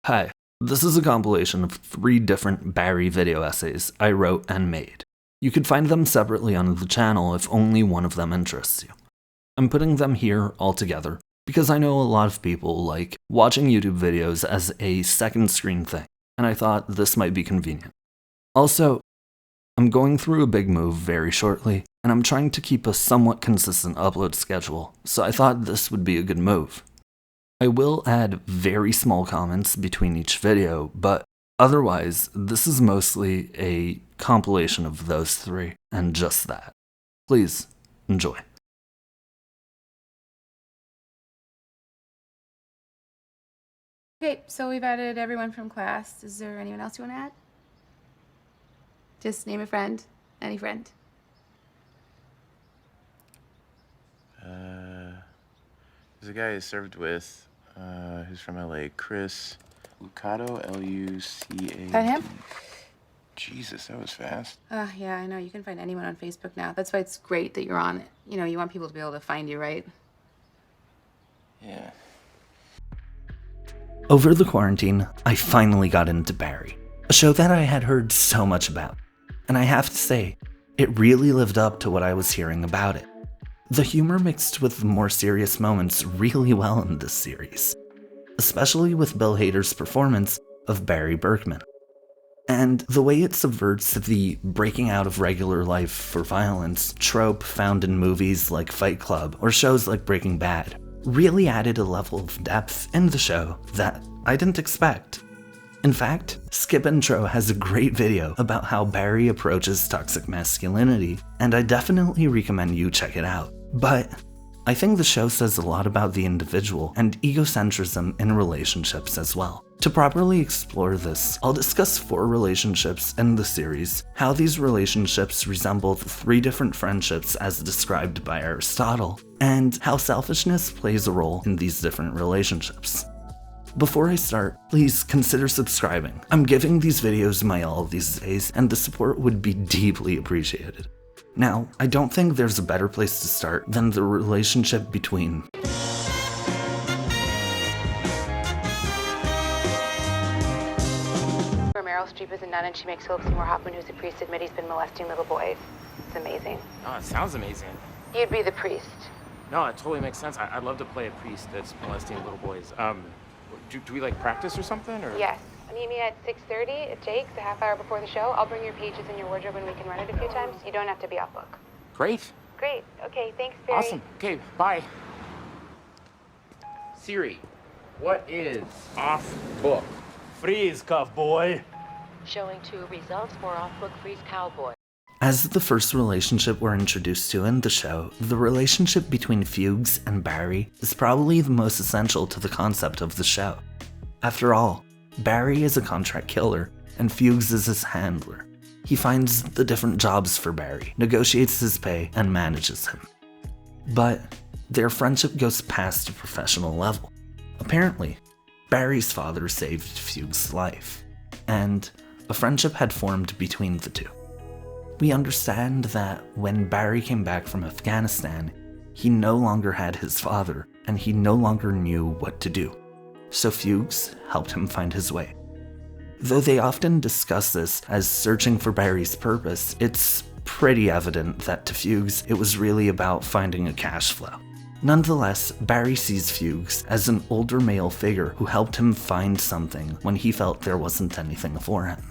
Hi, this is a compilation of 3 different Barry video essays I wrote and made. You could find them separately on the channel if only one of them interests you. I'm putting them here all together because I know a lot of people like watching YouTube videos as a second screen thing, and I thought this might be convenient. Also, I'm going through a big move very shortly, and I'm trying to keep a somewhat consistent upload schedule, so I thought this would be a good move. I will add very small comments between each video, but otherwise, this is mostly a compilation of those 3, and just that. Please, enjoy. Okay, so we've added everyone from class. Is there anyone else you want to add? Just name a friend. Any friend. There's a guy I served with, who's from LA, Chris Lucado, L-U-C-A. That him? Jesus, that was fast. Yeah, I know. You can find anyone on Facebook now. That's why it's great that you're on it. You know, you want people to be able to find you, right? Yeah. Over the quarantine, I finally got into Barry, a show that I had heard so much about, and I have to say, it really lived up to what I was hearing about it. The humor mixed with the more serious moments really well in this series, especially with Bill Hader's performance of Barry Berkman. And the way it subverts the breaking out of regular life for violence trope found in movies like Fight Club or shows like Breaking Bad really added a level of depth in the show that I didn't expect. In fact, Skip Intro has a great video about how Barry approaches toxic masculinity, and I definitely recommend you check it out. But I think the show says a lot about the individual and egocentrism in relationships as well. To properly explore this, I'll discuss 4 relationships in the series, how these relationships resemble the 3 different friendships as described by Aristotle, and how selfishness plays a role in these different relationships. Before I start, please consider subscribing. I'm giving these videos my all these days, and the support would be deeply appreciated. Now, I don't think there's a better place to start than the relationship between Meryl Streep is a nun and she makes Philip Seymour Hoffman, who's a priest, admit he's been molesting little boys. It's amazing. Oh, it sounds amazing. You'd be the priest. No, it totally makes sense. I'd love to play a priest that's molesting little boys. Do we like practice or something? Or? Yes. Meet me at 6:30 at Jake's, a half hour before the show. I'll bring your pages in your wardrobe and we can run it a few times. You don't have to be off book. Great. Great. Okay, thanks, Barry. Awesome. Okay, bye. Siri, what is off book? Freeze, cowboy. Showing 2 results for off-book freeze cowboy. As the first relationship we're introduced to in the show, the relationship between Fuches and Barry is probably the most essential to the concept of the show. After all, Barry is a contract killer, and Fuches is his handler. He finds the different jobs for Barry, negotiates his pay, and manages him. But their friendship goes past a professional level. Apparently, Barry's father saved Fuches' life, and a friendship had formed between the 2. We understand that when Barry came back from Afghanistan, he no longer had his father, and he no longer knew what to do. So Fuches helped him find his way. Though they often discuss this as searching for Barry's purpose, it's pretty evident that to Fuches, it was really about finding a cash flow. Nonetheless, Barry sees Fuches as an older male figure who helped him find something when he felt there wasn't anything for him.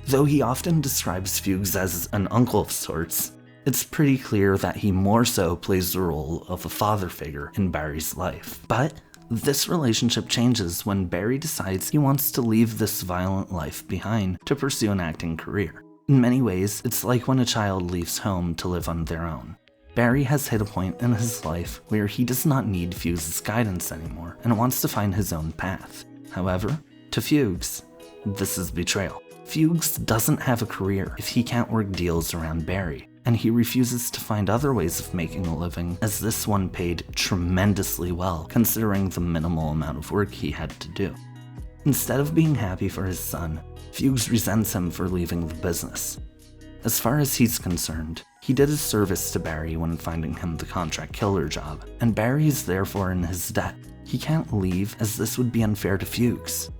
Though he often describes Fuches as an uncle of sorts, it's pretty clear that he more so plays the role of a father figure in Barry's life. But this relationship changes when Barry decides he wants to leave this violent life behind to pursue an acting career. In many ways, it's like when a child leaves home to live on their own. Barry has hit a point in his life where he does not need Fuches' guidance anymore and wants to find his own path. However, to Fuches, this is betrayal. Fuches doesn't have a career if he can't work deals around Barry, and he refuses to find other ways of making a living, as this one paid tremendously well considering the minimal amount of work he had to do. Instead of being happy for his son, Fuches resents him for leaving the business. As far as he's concerned, he did a service to Barry when finding him the contract killer job, and Barry is therefore in his debt. He can't leave as this would be unfair to Fuches.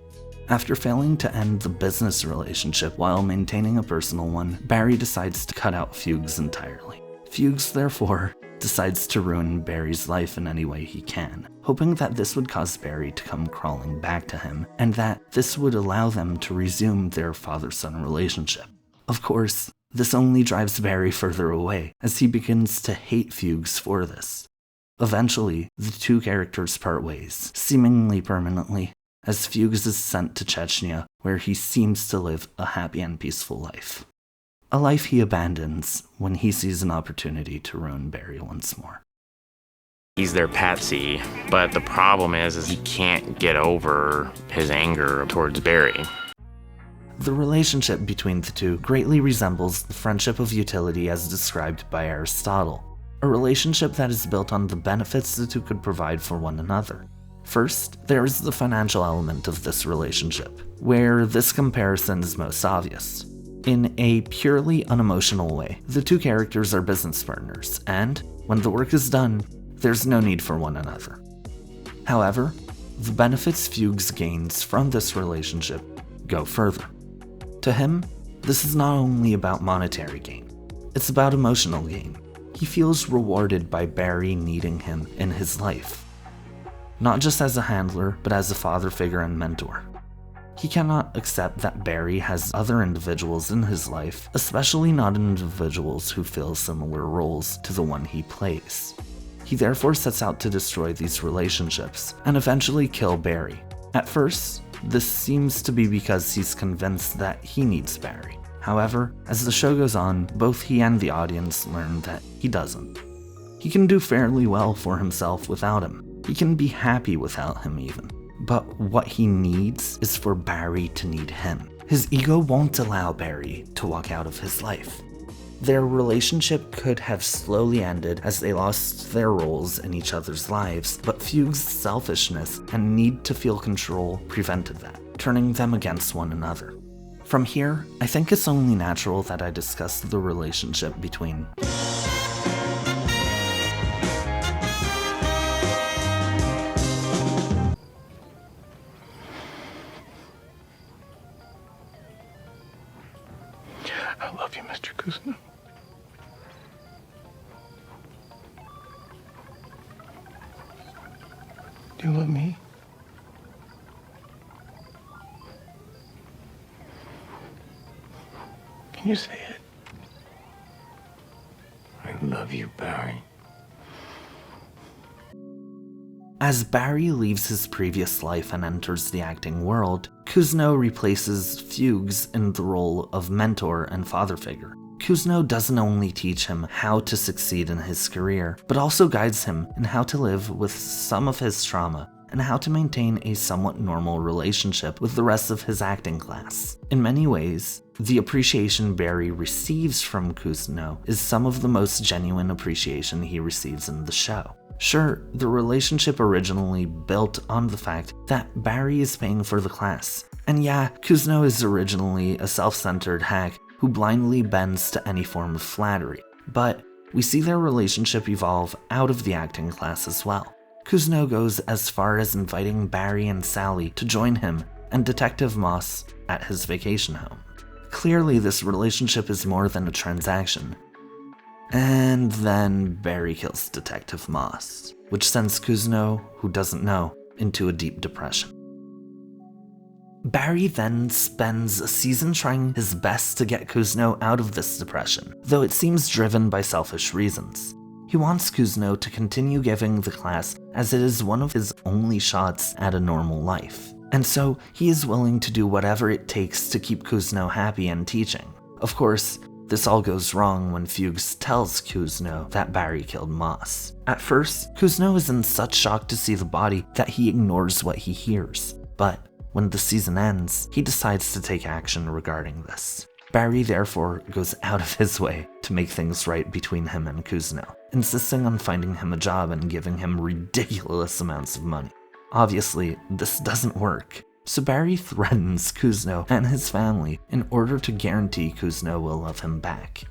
After failing to end the business relationship while maintaining a personal one, Barry decides to cut out Fuches entirely. Fuches, therefore, decides to ruin Barry's life in any way he can, hoping that this would cause Barry to come crawling back to him, and that this would allow them to resume their father-son relationship. Of course, this only drives Barry further away, as he begins to hate Fuches for this. Eventually, the two characters part ways, seemingly permanently, as Fuches is sent to Chechnya, where he seems to live a happy and peaceful life. A life he abandons when he sees an opportunity to ruin Barry once more. He's their patsy, but the problem is he can't get over his anger towards Barry. The relationship between the two greatly resembles the friendship of utility as described by Aristotle, a relationship that is built on the benefits the two could provide for one another. First, there is the financial element of this relationship, where this comparison is most obvious. In a purely unemotional way, the two characters are business partners, and when the work is done, there's no need for one another. However, the benefits Fuches gains from this relationship go further. To him, this is not only about monetary gain, it's about emotional gain. He feels rewarded by Barry needing him in his life, not just as a handler, but as a father figure and mentor. He cannot accept that Barry has other individuals in his life, especially not individuals who fill similar roles to the one he plays. He therefore sets out to destroy these relationships and eventually kill Barry. At first, this seems to be because he's convinced that he needs Barry. However, as the show goes on, both he and the audience learn that he doesn't. He can do fairly well for himself without him. He can be happy without him even. But what he needs is for Barry to need him. His ego won't allow Barry to walk out of his life. Their relationship could have slowly ended as they lost their roles in each other's lives, but Fuches' selfishness and need to feel control prevented that, turning them against one another. From here, I think it's only natural that I discuss the relationship between I love you, Mr. Cousineau. Do you love me? Can you say it? I love you, Barry. As Barry leaves his previous life and enters the acting world, Cousineau replaces Fuches in the role of mentor and father figure. Cousineau doesn't only teach him how to succeed in his career, but also guides him in how to live with some of his trauma and how to maintain a somewhat normal relationship with the rest of his acting class. In many ways, the appreciation Barry receives from Cousineau is some of the most genuine appreciation he receives in the show. Sure, the relationship originally built on the fact that Barry is paying for the class. And yeah, Cousineau is originally a self-centered hack who blindly bends to any form of flattery. But we see their relationship evolve out of the acting class as well. Cousineau goes as far as inviting Barry and Sally to join him and Detective Moss at his vacation home. Clearly, this relationship is more than a transaction. And then Barry kills Detective Moss, which sends Cousineau, who doesn't know, into a deep depression. Barry then spends a season trying his best to get Cousineau out of this depression, though it seems driven by selfish reasons. He wants Cousineau to continue giving the class as it is one of his only shots at a normal life, and so he is willing to do whatever it takes to keep Cousineau happy and teaching. Of course, this all goes wrong when Fuches tells Cousineau that Barry killed Moss. At first, Cousineau is in such shock to see the body that he ignores what he hears, but when the season ends, he decides to take action regarding this. Barry therefore goes out of his way to make things right between him and Cousineau, insisting on finding him a job and giving him ridiculous amounts of money. Obviously, this doesn't work, so Barry threatens Cousineau and his family in order to guarantee Cousineau will love him back.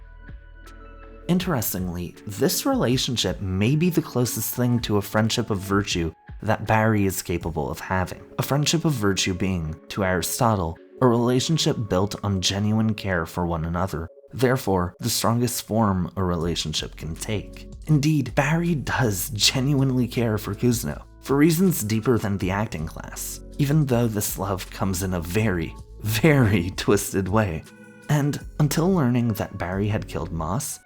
Interestingly, this relationship may be the closest thing to a friendship of virtue that Barry is capable of having. A friendship of virtue being, to Aristotle, a relationship built on genuine care for one another, therefore the strongest form a relationship can take. Indeed, Barry does genuinely care for Cousineau, for reasons deeper than the acting class, even though this love comes in a very, very twisted way. And until learning that Barry had killed Moss,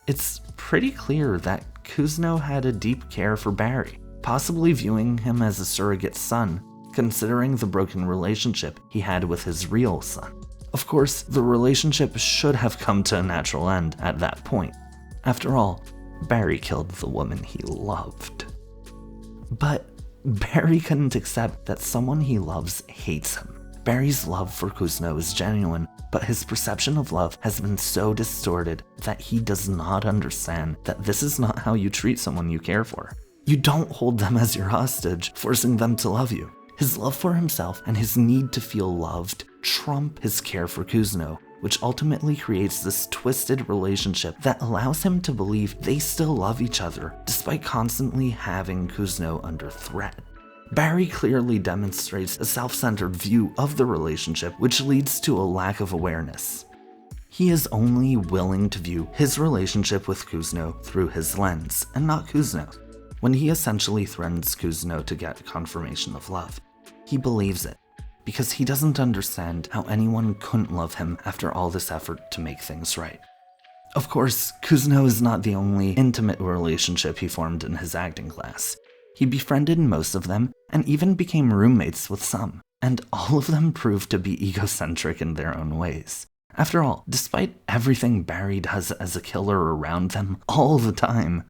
it's pretty clear that Cousineau had a deep care for Barry, possibly viewing him as a surrogate son, considering the broken relationship he had with his real son. Of course, the relationship should have come to a natural end at that point. After all, Barry killed the woman he loved. But Barry couldn't accept that someone he loves hates him. Barry's love for Cousineau is genuine, but his perception of love has been so distorted that he does not understand that this is not how you treat someone you care for. You don't hold them as your hostage, forcing them to love you. His love for himself and his need to feel loved trump his care for Cousineau, which ultimately creates this twisted relationship that allows him to believe they still love each other, despite constantly having Cousineau under threat. Barry clearly demonstrates a self-centered view of the relationship, which leads to a lack of awareness. He is only willing to view his relationship with Cousineau through his lens, and not Cousineau's. When he essentially threatens Cousineau to get confirmation of love, he believes it, because he doesn't understand how anyone couldn't love him after all this effort to make things right. Of course, Cousineau is not the only intimate relationship he formed in his acting class. He befriended most of them, and even became roommates with some, and all of them proved to be egocentric in their own ways. After all, despite everything Barry does as a killer around them all the time,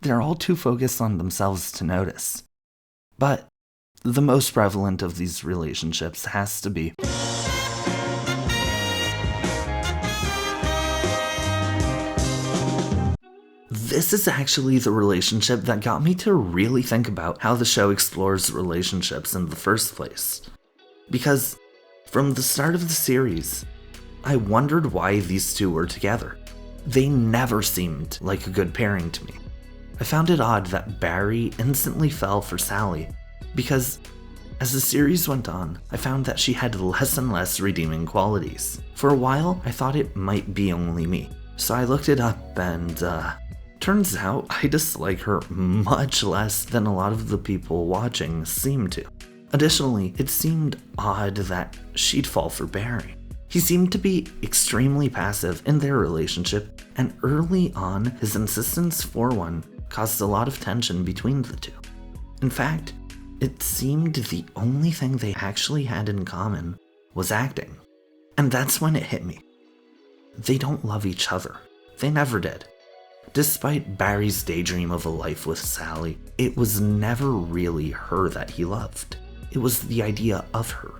they're all too focused on themselves to notice. But the most prevalent of these relationships has to be This is actually the relationship that got me to really think about how the show explores relationships in the first place. Because from the start of the series, I wondered why these two were together. They never seemed like a good pairing to me. I found it odd that Barry instantly fell for Sally, because as the series went on, I found that she had less and less redeeming qualities. For a while, I thought it might be only me, so I looked it up and, turns out I dislike her much less than a lot of the people watching seem to. Additionally, it seemed odd that she'd fall for Barry. He seemed to be extremely passive in their relationship, and early on, his insistence for one caused a lot of tension between the two. In fact, it seemed the only thing they actually had in common was acting. And that's when it hit me. They don't love each other. They never did. Despite Barry's daydream of a life with Sally, it was never really her that he loved. It was the idea of her.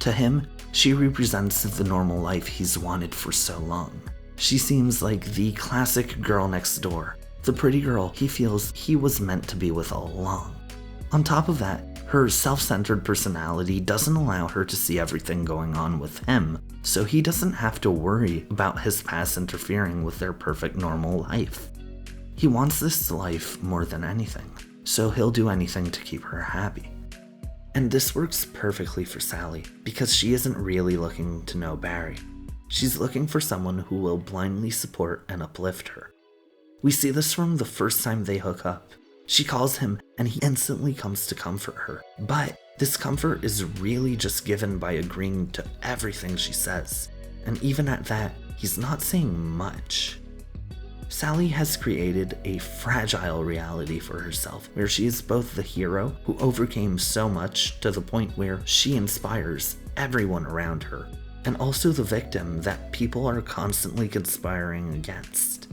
To him, she represents the normal life he's wanted for so long. She seems like the classic girl next door, the pretty girl he feels he was meant to be with all along. On top of that, her self-centered personality doesn't allow her to see everything going on with him, so he doesn't have to worry about his past interfering with their perfect normal life. He wants this life more than anything, so he'll do anything to keep her happy. And this works perfectly for Sally, because she isn't really looking to know Barry. She's looking for someone who will blindly support and uplift her. We see this from the first time they hook up. She calls him, and he instantly comes to comfort her. But this comfort is really just given by agreeing to everything she says. And even at that, he's not saying much. Sally has created a fragile reality for herself, where she is both the hero who overcame so much to the point where she inspires everyone around her, and also the victim that people are constantly conspiring against.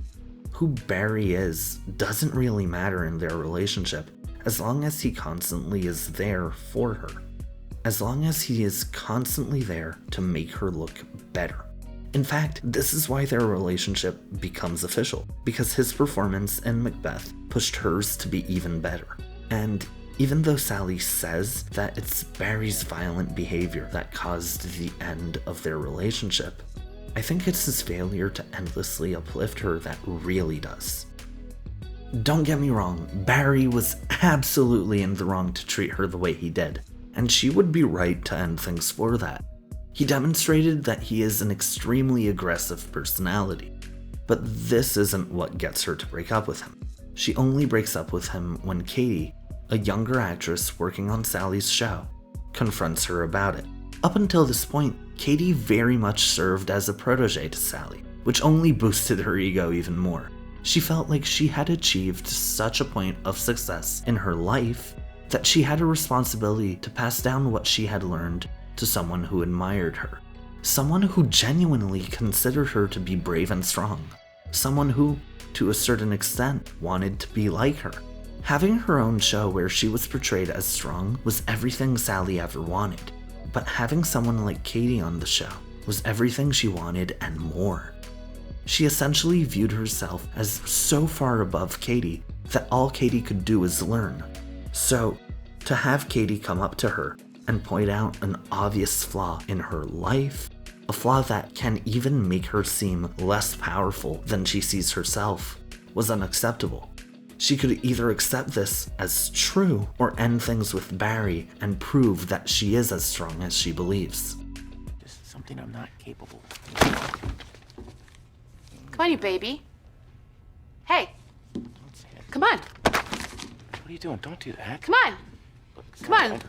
Who Barry is doesn't really matter in their relationship, as long as he constantly is there for her. As long as he is constantly there to make her look better. In fact, this is why their relationship becomes official, because his performance in Macbeth pushed hers to be even better. And even though Sally says that it's Barry's violent behavior that caused the end of their relationship, I think it's his failure to endlessly uplift her that really does. Don't get me wrong, Barry was absolutely in the wrong to treat her the way he did, and she would be right to end things for that. He demonstrated that he is an extremely aggressive personality, but this isn't what gets her to break up with him. She only breaks up with him when Katie, a younger actress working on Sally's show, confronts her about it. Up until this point, Katie very much served as a protege to Sally, which only boosted her ego even more. She felt like she had achieved such a point of success in her life that she had a responsibility to pass down what she had learned to someone who admired her. Someone who genuinely considered her to be brave and strong. Someone who, to a certain extent, wanted to be like her. Having her own show where she was portrayed as strong was everything Sally ever wanted. But having someone like Katie on the show was everything she wanted and more. She essentially viewed herself as so far above Katie that all Katie could do was learn. So, to have Katie come up to her and point out an obvious flaw in her life, a flaw that can even make her seem less powerful than she sees herself, was unacceptable. She could either accept this as true or end things with Barry and prove that she is as strong as she believes. This is something I'm not capable of. Come on, you baby. Hey, Don't say it. come on. What are you doing? Don't do that. Come on. Look, Come on.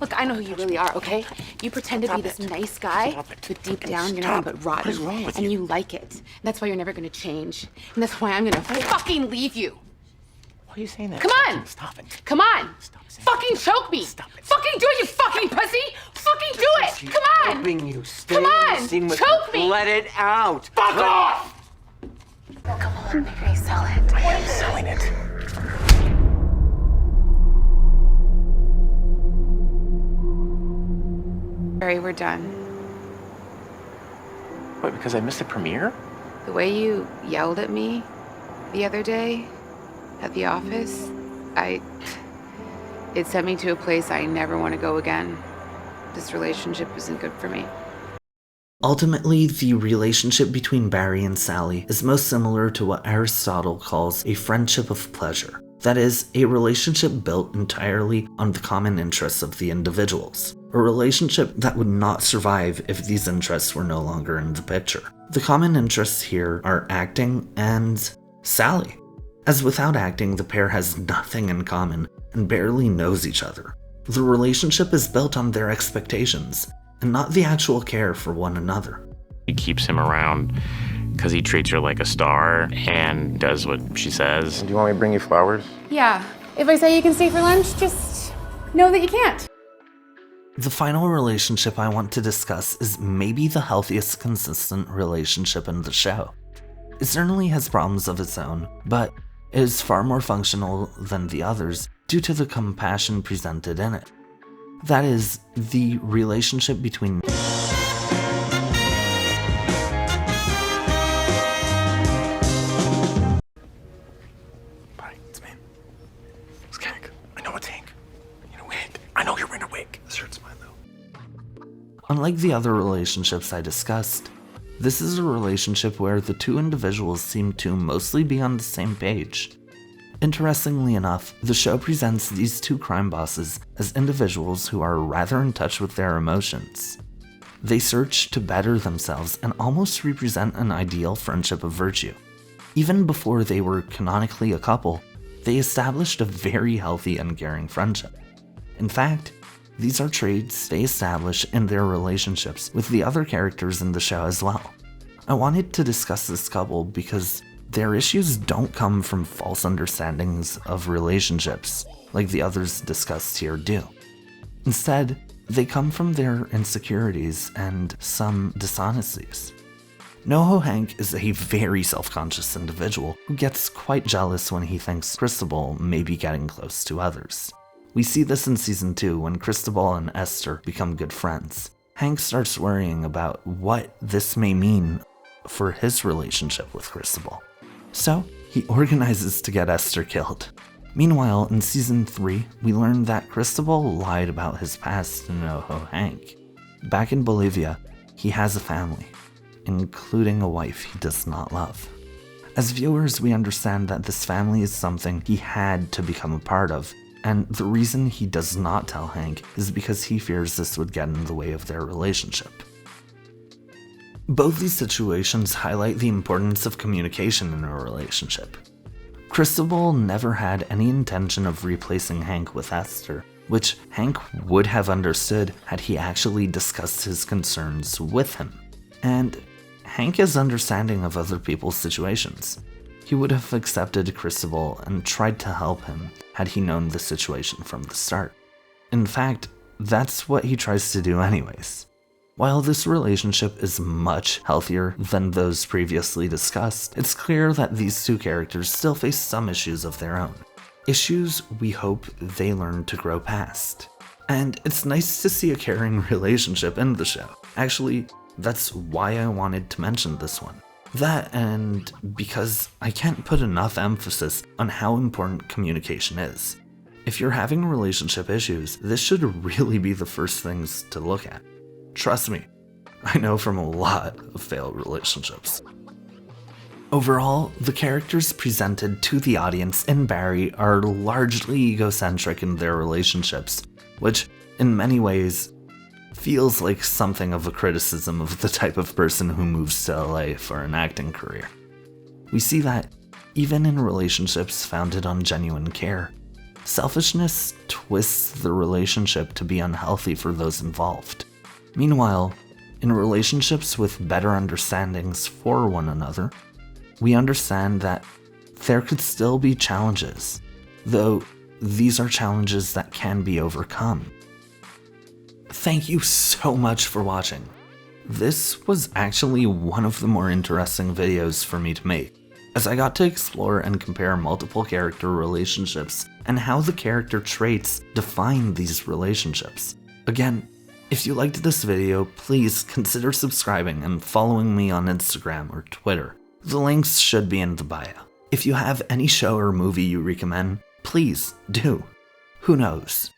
Look, I know who you really are, okay? You pretend to be this nice guy, Stop it. but deep down you're Stop. nothing but rotten. What is wrong with and you? you like it. And that's why you're never gonna change. And that's why I'm gonna fucking leave you. Why are you saying that? Come on! Stop it. Come on! Stop saying Fucking that. choke me! Stop it. Fucking do it, you fucking pussy! Fucking do it! Come on! Helping you. Stay Come in on! the scene with Choke me! Let it out. Fuck off! Come on, Barry, sell it. I am selling it. Barry, we're done. What, because I missed the premiere? The way you yelled at me the other day at the office, it sent me to a place I never want to go again. This relationship isn't good for me. Ultimately, the relationship between Barry and Sally is most similar to what Aristotle calls a friendship of pleasure. That is, a relationship built entirely on the common interests of the individuals. A relationship that would not survive if these interests were no longer in the picture. The common interests here are acting and Sally. As without acting, the pair has nothing in common and barely knows each other. The relationship is built on their expectations, and not the actual care for one another. He keeps him around because he treats her like a star and does what she says. Do you want me to bring you flowers? Yeah, if I say you can stay for lunch, just know that you can't. The final relationship I want to discuss is maybe the healthiest consistent relationship in the show. It certainly has problems of its own, but it is far more functional than the others due to the compassion presented in it. That is, the relationship between Hi, it's me. It's Hank. I know it's Hank. You know, Hank, I know you're wearing a wig. This shirt's mine, though. Unlike the other relationships I discussed, this is a relationship where the two individuals seem to mostly be on the same page. Interestingly enough, the show presents these two crime bosses as individuals who are rather in touch with their emotions. They search to better themselves and almost represent an ideal friendship of virtue. Even before they were canonically a couple, they established a very healthy and caring friendship. In fact, these are traits they establish in their relationships with the other characters in the show as well. I wanted to discuss this couple because their issues don't come from false understandings of relationships, like the others discussed here do. Instead, they come from their insecurities and some dishonesties. Noho Hank is a very self-conscious individual who gets quite jealous when he thinks Cristobal may be getting close to others. We see this in Season 2 when Cristobal and Esther become good friends. Hank starts worrying about what this may mean for his relationship with Cristobal. So, he organizes to get Esther killed. Meanwhile, in Season 3, we learn that Cristobal lied about his past to Noho Hank. Back in Bolivia, he has a family, including a wife he does not love. As viewers, we understand that this family is something he had to become a part of, and the reason he does not tell Hank is because he fears this would get in the way of their relationship. Both these situations highlight the importance of communication in a relationship. Cristobal never had any intention of replacing Hank with Esther, which Hank would have understood had he actually discussed his concerns with him. And Hank is understanding of other people's situations. He would have accepted Cristobal and tried to help him had he known the situation from the start. In fact, that's what he tries to do anyways. While this relationship is much healthier than those previously discussed, it's clear that these two characters still face some issues of their own. Issues we hope they learn to grow past. And it's nice to see a caring relationship in the show. Actually, that's why I wanted to mention this one. That, and because I can't put enough emphasis on how important communication is. If you're having relationship issues, this should really be the first things to look at. Trust me, I know from a lot of failed relationships. Overall, the characters presented to the audience in Barry are largely egocentric in their relationships, which, in many ways, feels like something of a criticism of the type of person who moves to LA for an acting career. We see that, even in relationships founded on genuine care, selfishness twists the relationship to be unhealthy for those involved. Meanwhile, in relationships with better understandings for one another, we understand that there could still be challenges, though these are challenges that can be overcome. Thank you so much for watching. This was actually one of the more interesting videos for me to make, as I got to explore and compare multiple character relationships and how the character traits define these relationships. Again, if you liked this video, please consider subscribing and following me on Instagram or Twitter. The links should be in the bio. If you have any show or movie you recommend, please do. Who knows?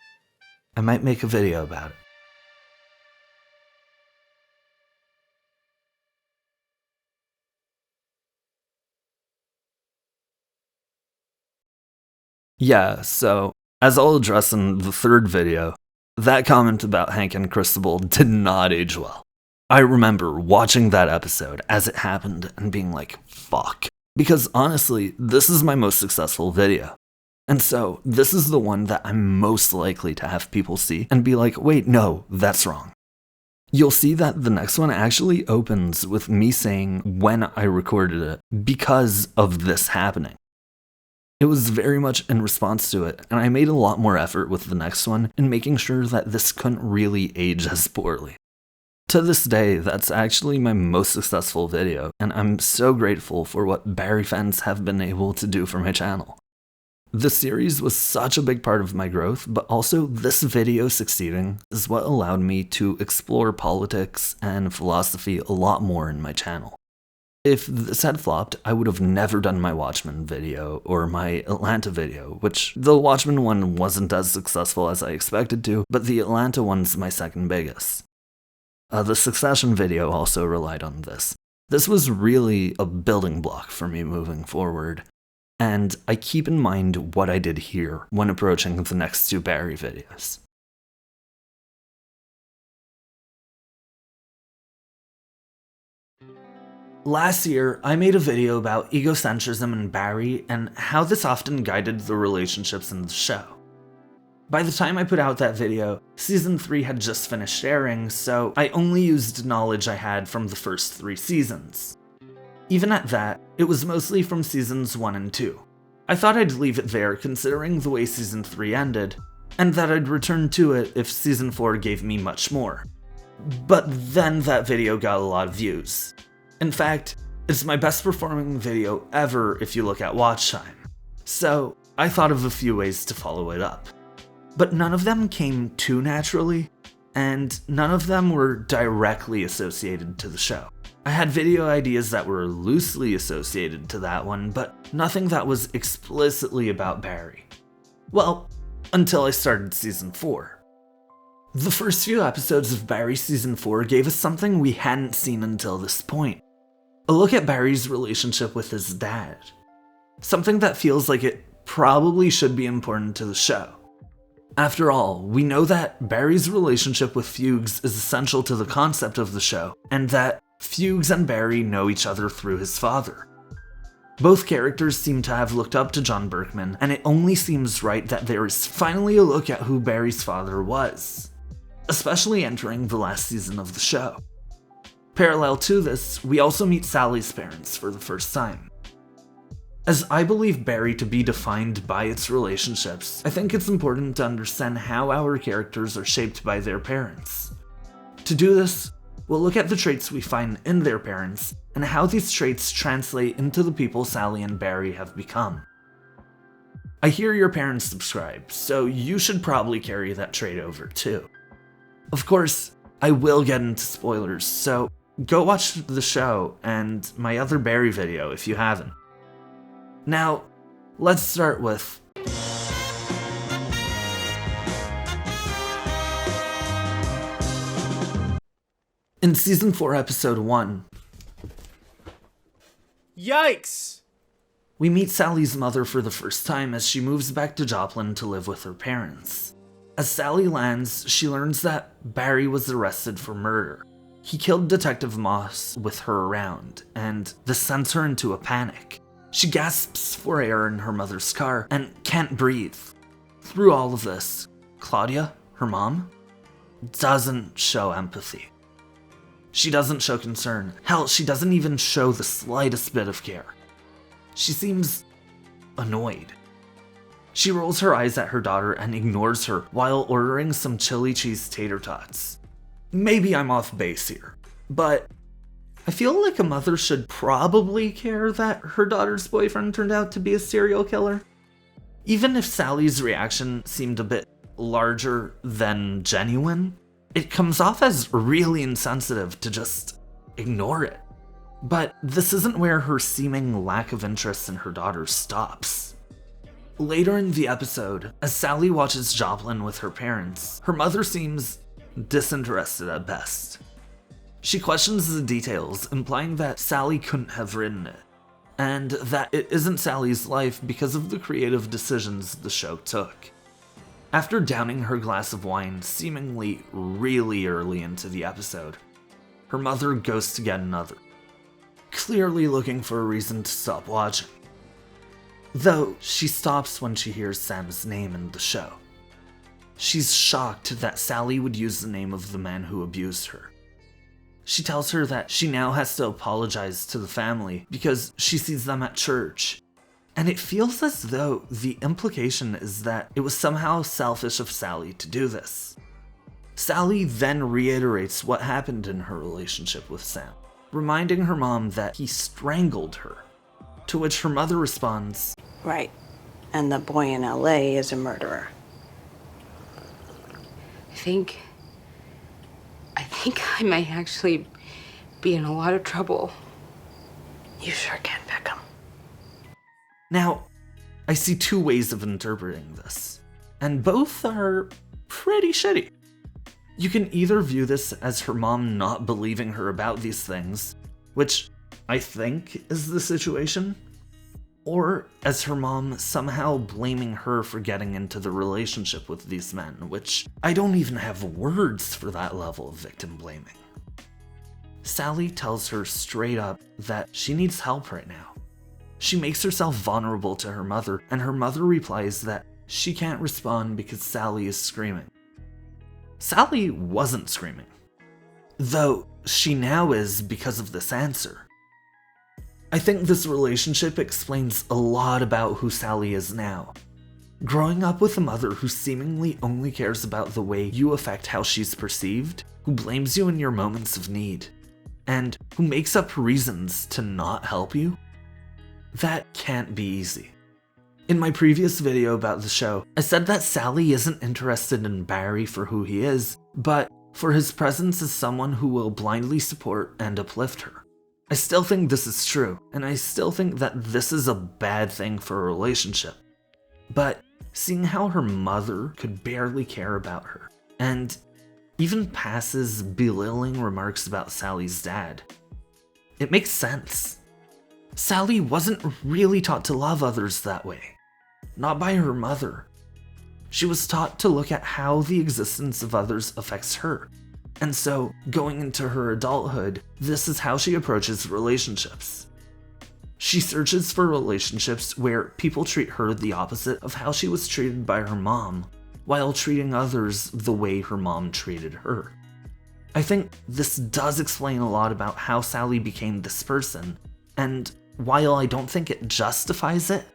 I might make a video about it. Yeah, so, as I'll address in the third video, that comment about Hank and Cristobal did not age well. I remember watching that episode as it happened and being like, fuck. Because honestly, this is my most successful video. And so, this is the one that I'm most likely to have people see and be like, wait, no, that's wrong. You'll see that the next one actually opens with me saying when I recorded it because of this happening. It was very much in response to it, and I made a lot more effort with the next one in making sure that this couldn't really age as poorly. To this day, that's actually my most successful video, and I'm so grateful for what Barry fans have been able to do for my channel. The series was such a big part of my growth, but also this video succeeding is what allowed me to explore politics and philosophy a lot more in my channel. If this had flopped, I would have never done my Watchmen video or my Atlanta video, which the Watchmen one wasn't as successful as I expected to, but the Atlanta one's my second biggest. The Succession video also relied on this. This was really a building block for me moving forward, and I keep in mind what I did here when approaching the next two Barry videos. Last year, I made a video about egocentrism in Barry and how this often guided the relationships in the show. By the time I put out that video, Season 3 had just finished airing, so I only used knowledge I had from the first 3 seasons. Even at that, it was mostly from Seasons 1 and 2. I thought I'd leave it there considering the way Season 3 ended, and that I'd return to it if Season 4 gave me much more. But then that video got a lot of views. In fact, it's my best performing video ever if you look at watch time. So I thought of a few ways to follow it up. But none of them came too naturally, and none of them were directly associated to the show. I had video ideas that were loosely associated to that one, but nothing that was explicitly about Barry. Well, until I started Season 4. The first few episodes of Barry Season 4 gave us something we hadn't seen until this point. A look at Barry's relationship with his dad. Something that feels like it probably should be important to the show. After all, we know that Barry's relationship with Fuches is essential to the concept of the show, and that Fuches and Barry know each other through his father. Both characters seem to have looked up to John Berkman, and it only seems right that there is finally a look at who Barry's father was, especially entering the last season of the show. Parallel to this, we also meet Sally's parents for the first time. As I believe Barry to be defined by its relationships, I think it's important to understand how our characters are shaped by their parents. To do this, we'll look at the traits we find in their parents and how these traits translate into the people Sally and Barry have become. I hear your parents subscribe, so you should probably carry that trait over too. Of course, I will get into spoilers, so go watch the show and my other Barry video if you haven't. Now, let's start with in Season 4, Episode 1, Yikes! we meet Sally's mother for the first time as she moves back to Joplin to live with her parents. As Sally lands, she learns that Barry was arrested for murder. He killed Detective Moss with her around, and this sends her into a panic. She gasps for air in her mother's car and can't breathe. Through all of this, Claudia, her mom, doesn't show empathy. She doesn't show concern. Hell, she doesn't even show the slightest bit of care. She seems annoyed. She rolls her eyes at her daughter and ignores her while ordering some chili cheese tater tots. Maybe I'm off base here, but I feel like a mother should probably care that her daughter's boyfriend turned out to be a serial killer. Even if Sally's reaction seemed a bit larger than genuine, it comes off as really insensitive to just ignore it. But this isn't where her seeming lack of interest in her daughter stops. Later in the episode, as Sally watches Joplin with her parents, her mother seems disinterested at best. She questions the details, implying that Sally couldn't have written it, and that it isn't Sally's life because of the creative decisions the show took. After downing her glass of wine seemingly really early into the episode, her mother goes to get another, clearly looking for a reason to stop watching. Though she stops when she hears Sam's name in the show. She's shocked that Sally would use the name of the man who abused her. She tells her that she now has to apologize to the family because she sees them at church. And it feels as though the implication is that it was somehow selfish of Sally to do this. Sally then reiterates what happened in her relationship with Sam, reminding her mom that he strangled her, to which her mother responds, Right. And the boy in LA is a murderer. I think I might actually be in a lot of trouble. You sure can, Beckham. Now, I see two ways of interpreting this, and both are pretty shitty. You can either view this as her mom not believing her about these things, which I think is the situation, or as her mom somehow blaming her for getting into the relationship with these men, which I don't even have words for that level of victim blaming. Sally tells her straight up that she needs help right now. She makes herself vulnerable to her mother, and her mother replies that she can't respond because Sally is screaming. Sally wasn't screaming, though she now is because of this answer. I think this relationship explains a lot about who Sally is now. Growing up with a mother who seemingly only cares about the way you affect how she's perceived, who blames you in your moments of need, and who makes up reasons to not help you, that can't be easy. In my previous video about the show, I said that Sally isn't interested in Barry for who he is, but for his presence as someone who will blindly support and uplift her. I still think this is true, and I still think that this is a bad thing for a relationship. But seeing how her mother could barely care about her, and even passes belittling remarks about Sally's dad, It makes sense. Sally wasn't really taught to love others that way. Not by her mother. She was taught to look at how the existence of others affects her. And so, going into her adulthood, this is how she approaches relationships. She searches for relationships where people treat her the opposite of how she was treated by her mom, while treating others the way her mom treated her. I think this does explain a lot about how Sally became this person, and while I don't think it justifies it,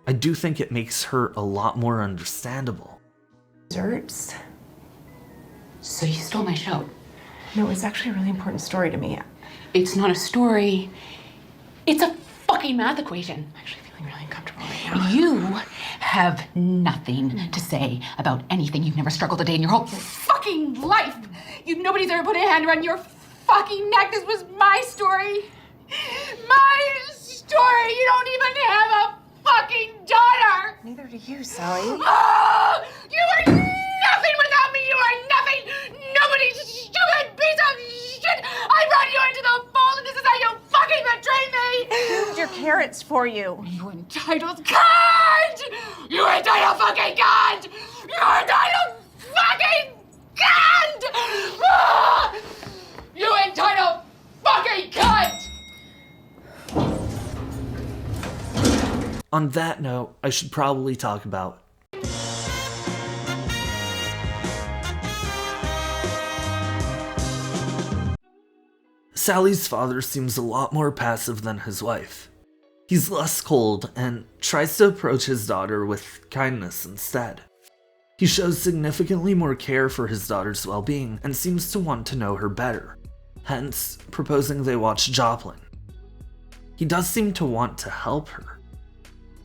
I do think it makes her a lot more understandable. Desserts? So you stole my show? No, it's actually a really important story to me. It's not a story. It's a fucking math equation. I'm actually feeling really uncomfortable right now. You have nothing to say about anything. You've never struggled a day in your whole fucking life. Nobody's ever put a hand around your fucking neck. This was my story. My story. You don't even have a fucking daughter. Neither do you, Sally. Oh, you are nothing without me. You are nothing. Nobody. Stupid piece of shit. I brought you into the fold, and this is how you fucking betray me. I moved your carrots for you. You entitled cunt! You entitled fucking cunt! You entitled fucking cunt! Ah! You entitled fucking cunt! On that note, I should probably talk about Sally's father seems a lot more passive than his wife. He's less cold and tries to approach his daughter with kindness instead. He shows significantly more care for his daughter's well-being and seems to want to know her better, hence proposing they watch Joplin. He does seem to want to help her.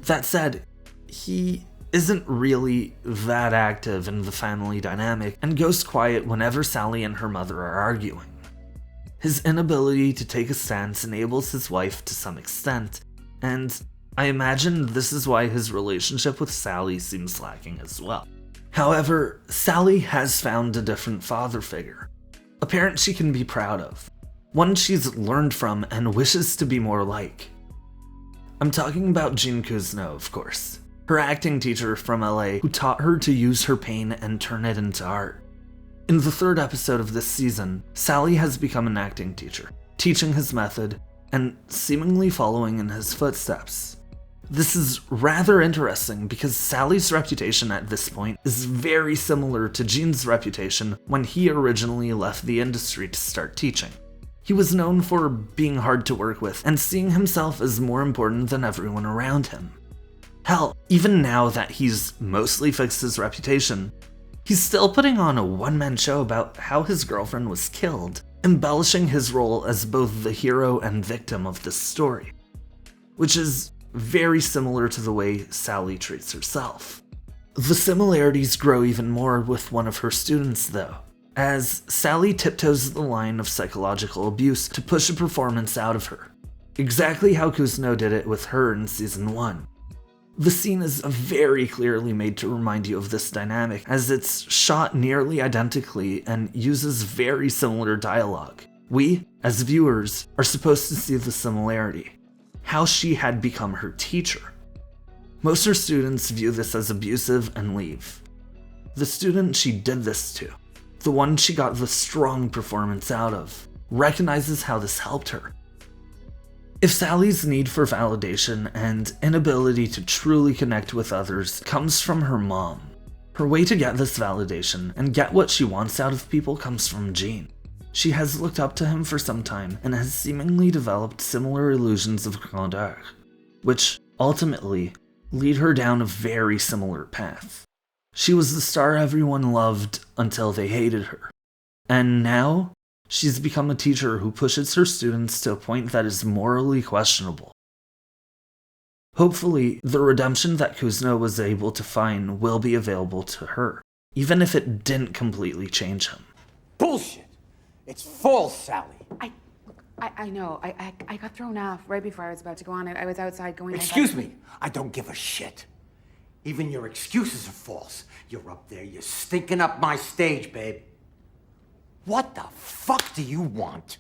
That said, he isn't really that active in the family dynamic and goes quiet whenever Sally and her mother are arguing. His inability to take a stance enables his wife to some extent, and I imagine this is why his relationship with Sally seems lacking as well. However, Sally has found a different father figure, a parent she can be proud of, one she's learned from and wishes to be more like. I'm talking about Jean Cousineau, of course, her acting teacher from LA who taught her to use her pain and turn it into art. In the third episode of this season, Sally has become an acting teacher, teaching his method and seemingly following in his footsteps. This is rather interesting because Sally's reputation at this point is very similar to Jean's reputation when he originally left the industry to start teaching. He was known for being hard to work with and seeing himself as more important than everyone around him. Hell, even now that he's mostly fixed his reputation, he's still putting on a one-man show about how his girlfriend was killed, embellishing his role as both the hero and victim of this story, which is very similar to the way Sally treats herself. The similarities grow even more with one of her students though, as Sally tiptoes the line of psychological abuse to push a performance out of her, exactly how Cousineau did it with her in season 1. The scene is very clearly made to remind you of this dynamic, as it's shot nearly identically and uses very similar dialogue. We, as viewers, are supposed to see the similarity, how she had become her teacher. Most her students view this as abusive and leave. The student she did this to, the one she got the strong performance out of, recognizes how this helped her. If Sally's need for validation and inability to truly connect with others comes from her mom, her way to get this validation and get what she wants out of people comes from Jean. She has looked up to him for some time and has seemingly developed similar illusions of grandeur, which ultimately lead her down a very similar path. She was the star everyone loved until they hated her, and now she's become a teacher who pushes her students to a point that is morally questionable. Hopefully, the redemption that Cousineau was able to find will be available to her, even if it didn't completely change him. Bullshit! It's false, Sally. I know. I got thrown off right before I was about to go on. I was outside going... Excuse me. I don't give a shit. Even your excuses are false. You're up there, you're stinking up my stage, babe. What the fuck do you want?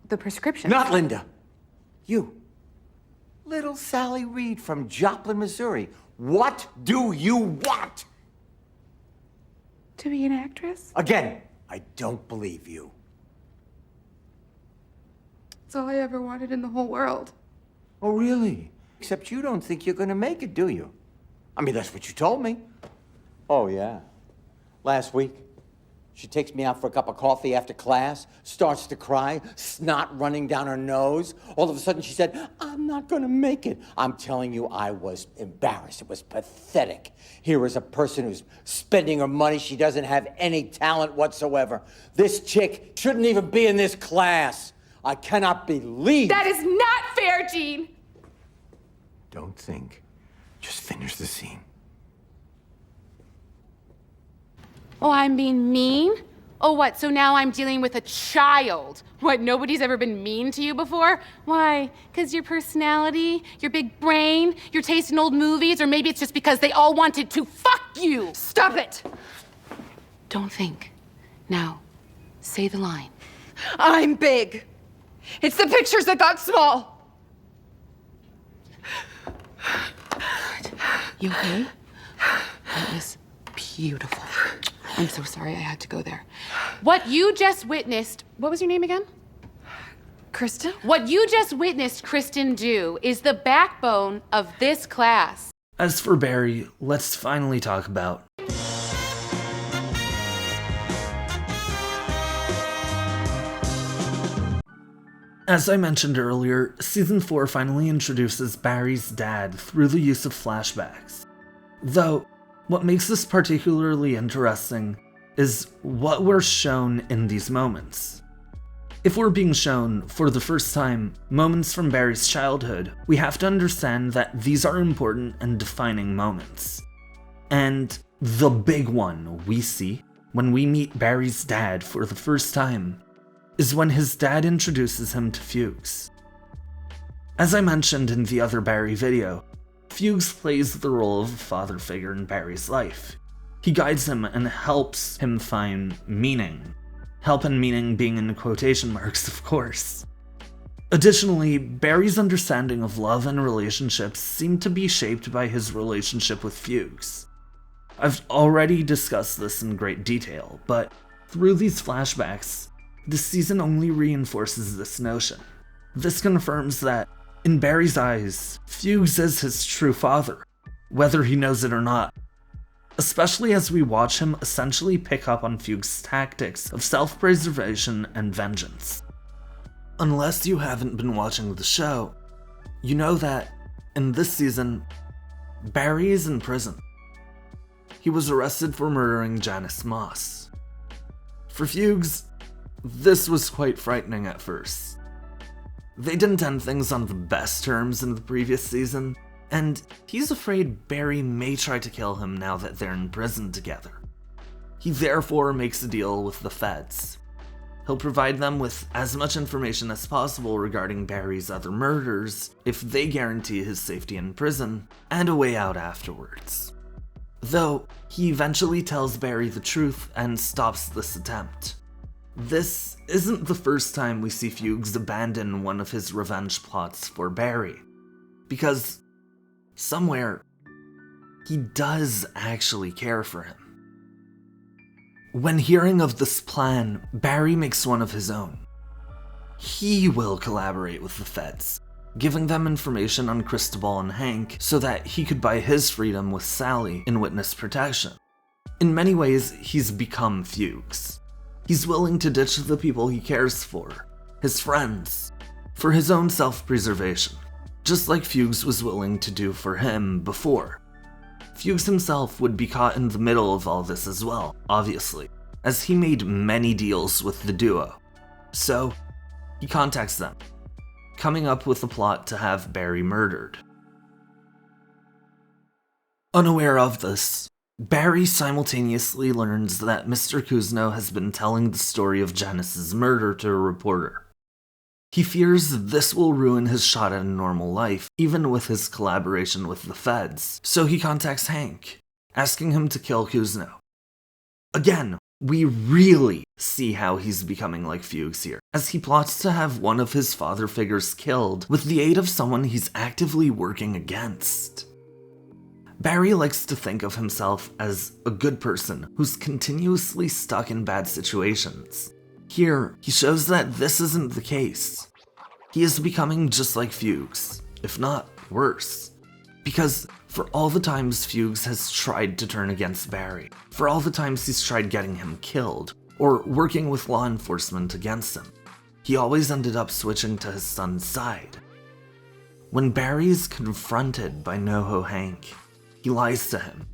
The prescription. Not Linda. You. Little Sally Reed from Joplin, Missouri. What do you want? To be an actress? Again, I don't believe you. It's all I ever wanted in the whole world. Oh, really? Except you don't think you're gonna make it, do you? I mean, that's what you told me. Oh, yeah. Last week, she takes me out for a cup of coffee after class, starts to cry, snot running down her nose. All of a sudden, she said, I'm not gonna make it. I'm telling you, I was embarrassed. It was pathetic. Here is a person who's spending her money. She doesn't have any talent whatsoever. This chick shouldn't even be in this class. I cannot believe. That is not fair, Gene! Don't think. Just finish the scene. Oh, I'm being mean? Oh, what, so now I'm dealing with a child? What, nobody's ever been mean to you before? Why? Because your personality, your big brain, your taste in old movies, or maybe it's just because they all wanted to fuck you! Stop it! Don't think. Now, say the line. I'm big. It's the pictures that got small. You okay? That was beautiful. I'm so sorry I had to go there. What you just witnessed, what was your name again? Kristen? What you just witnessed Kristen do is the backbone of this class. As for Barry, let's finally talk about As I mentioned earlier, Season 4 finally introduces Barry's dad through the use of flashbacks. Though, what makes this particularly interesting is what we're shown in these moments. If we're being shown, for the first time, moments from Barry's childhood, we have to understand that these are important and defining moments. And the big one we see when we meet Barry's dad for the first time is when his dad introduces him to Fuches. As I mentioned in the other Barry video, Fuches plays the role of a father figure in Barry's life. He guides him and helps him find meaning. Help and meaning being in quotation marks, of course. Additionally, Barry's understanding of love and relationships seemed to be shaped by his relationship with Fuches. I've already discussed this in great detail, but through these flashbacks, this season only reinforces this notion. This confirms that, in Barry's eyes, Fuches is his true father, whether he knows it or not. Especially as we watch him essentially pick up on Fuches' tactics of self-preservation and vengeance. Unless you haven't been watching the show, you know that, in this season, Barry is in prison. He was arrested for murdering Janice Moss. For Fuches, this was quite frightening at first. They didn't end things on the best terms in the previous season, and he's afraid Barry may try to kill him now that they're in prison together. He therefore makes a deal with the feds. He'll provide them with as much information as possible regarding Barry's other murders if they guarantee his safety in prison and a way out afterwards. Though, he eventually tells Barry the truth and stops this attempt. This isn't the first time we see Fuches abandon one of his revenge plots for Barry, because somewhere, he does actually care for him. When hearing of this plan, Barry makes one of his own. He will collaborate with the feds, giving them information on Cristobal and Hank so that he could buy his freedom with Sally in witness protection. In many ways, he's become Fuches. He's willing to ditch the people he cares for, his friends, for his own self-preservation, just like Fuches was willing to do for him before. Fuches himself would be caught in the middle of all this as well, obviously, as he made many deals with the duo. So, he contacts them, coming up with a plot to have Barry murdered. Unaware of this, Barry simultaneously learns that Mr. Cousineau has been telling the story of Janice's murder to a reporter. He fears this will ruin his shot at a normal life, even with his collaboration with the feds, so he contacts Hank, asking him to kill Cousineau. Again, We really see how he's becoming like Fuches here, as he plots to have one of his father figures killed with the aid of someone he's actively working against. Barry likes to think of himself as a good person who's continuously stuck in bad situations. Here, he shows that this isn't the case. He is becoming just like Fuches, if not worse. Because for all the times Fuches has tried to turn against Barry, for all the times he's tried getting him killed, or working with law enforcement against him, he always ended up switching to his son's side. When Barry is confronted by Noho Hank, he lies to him.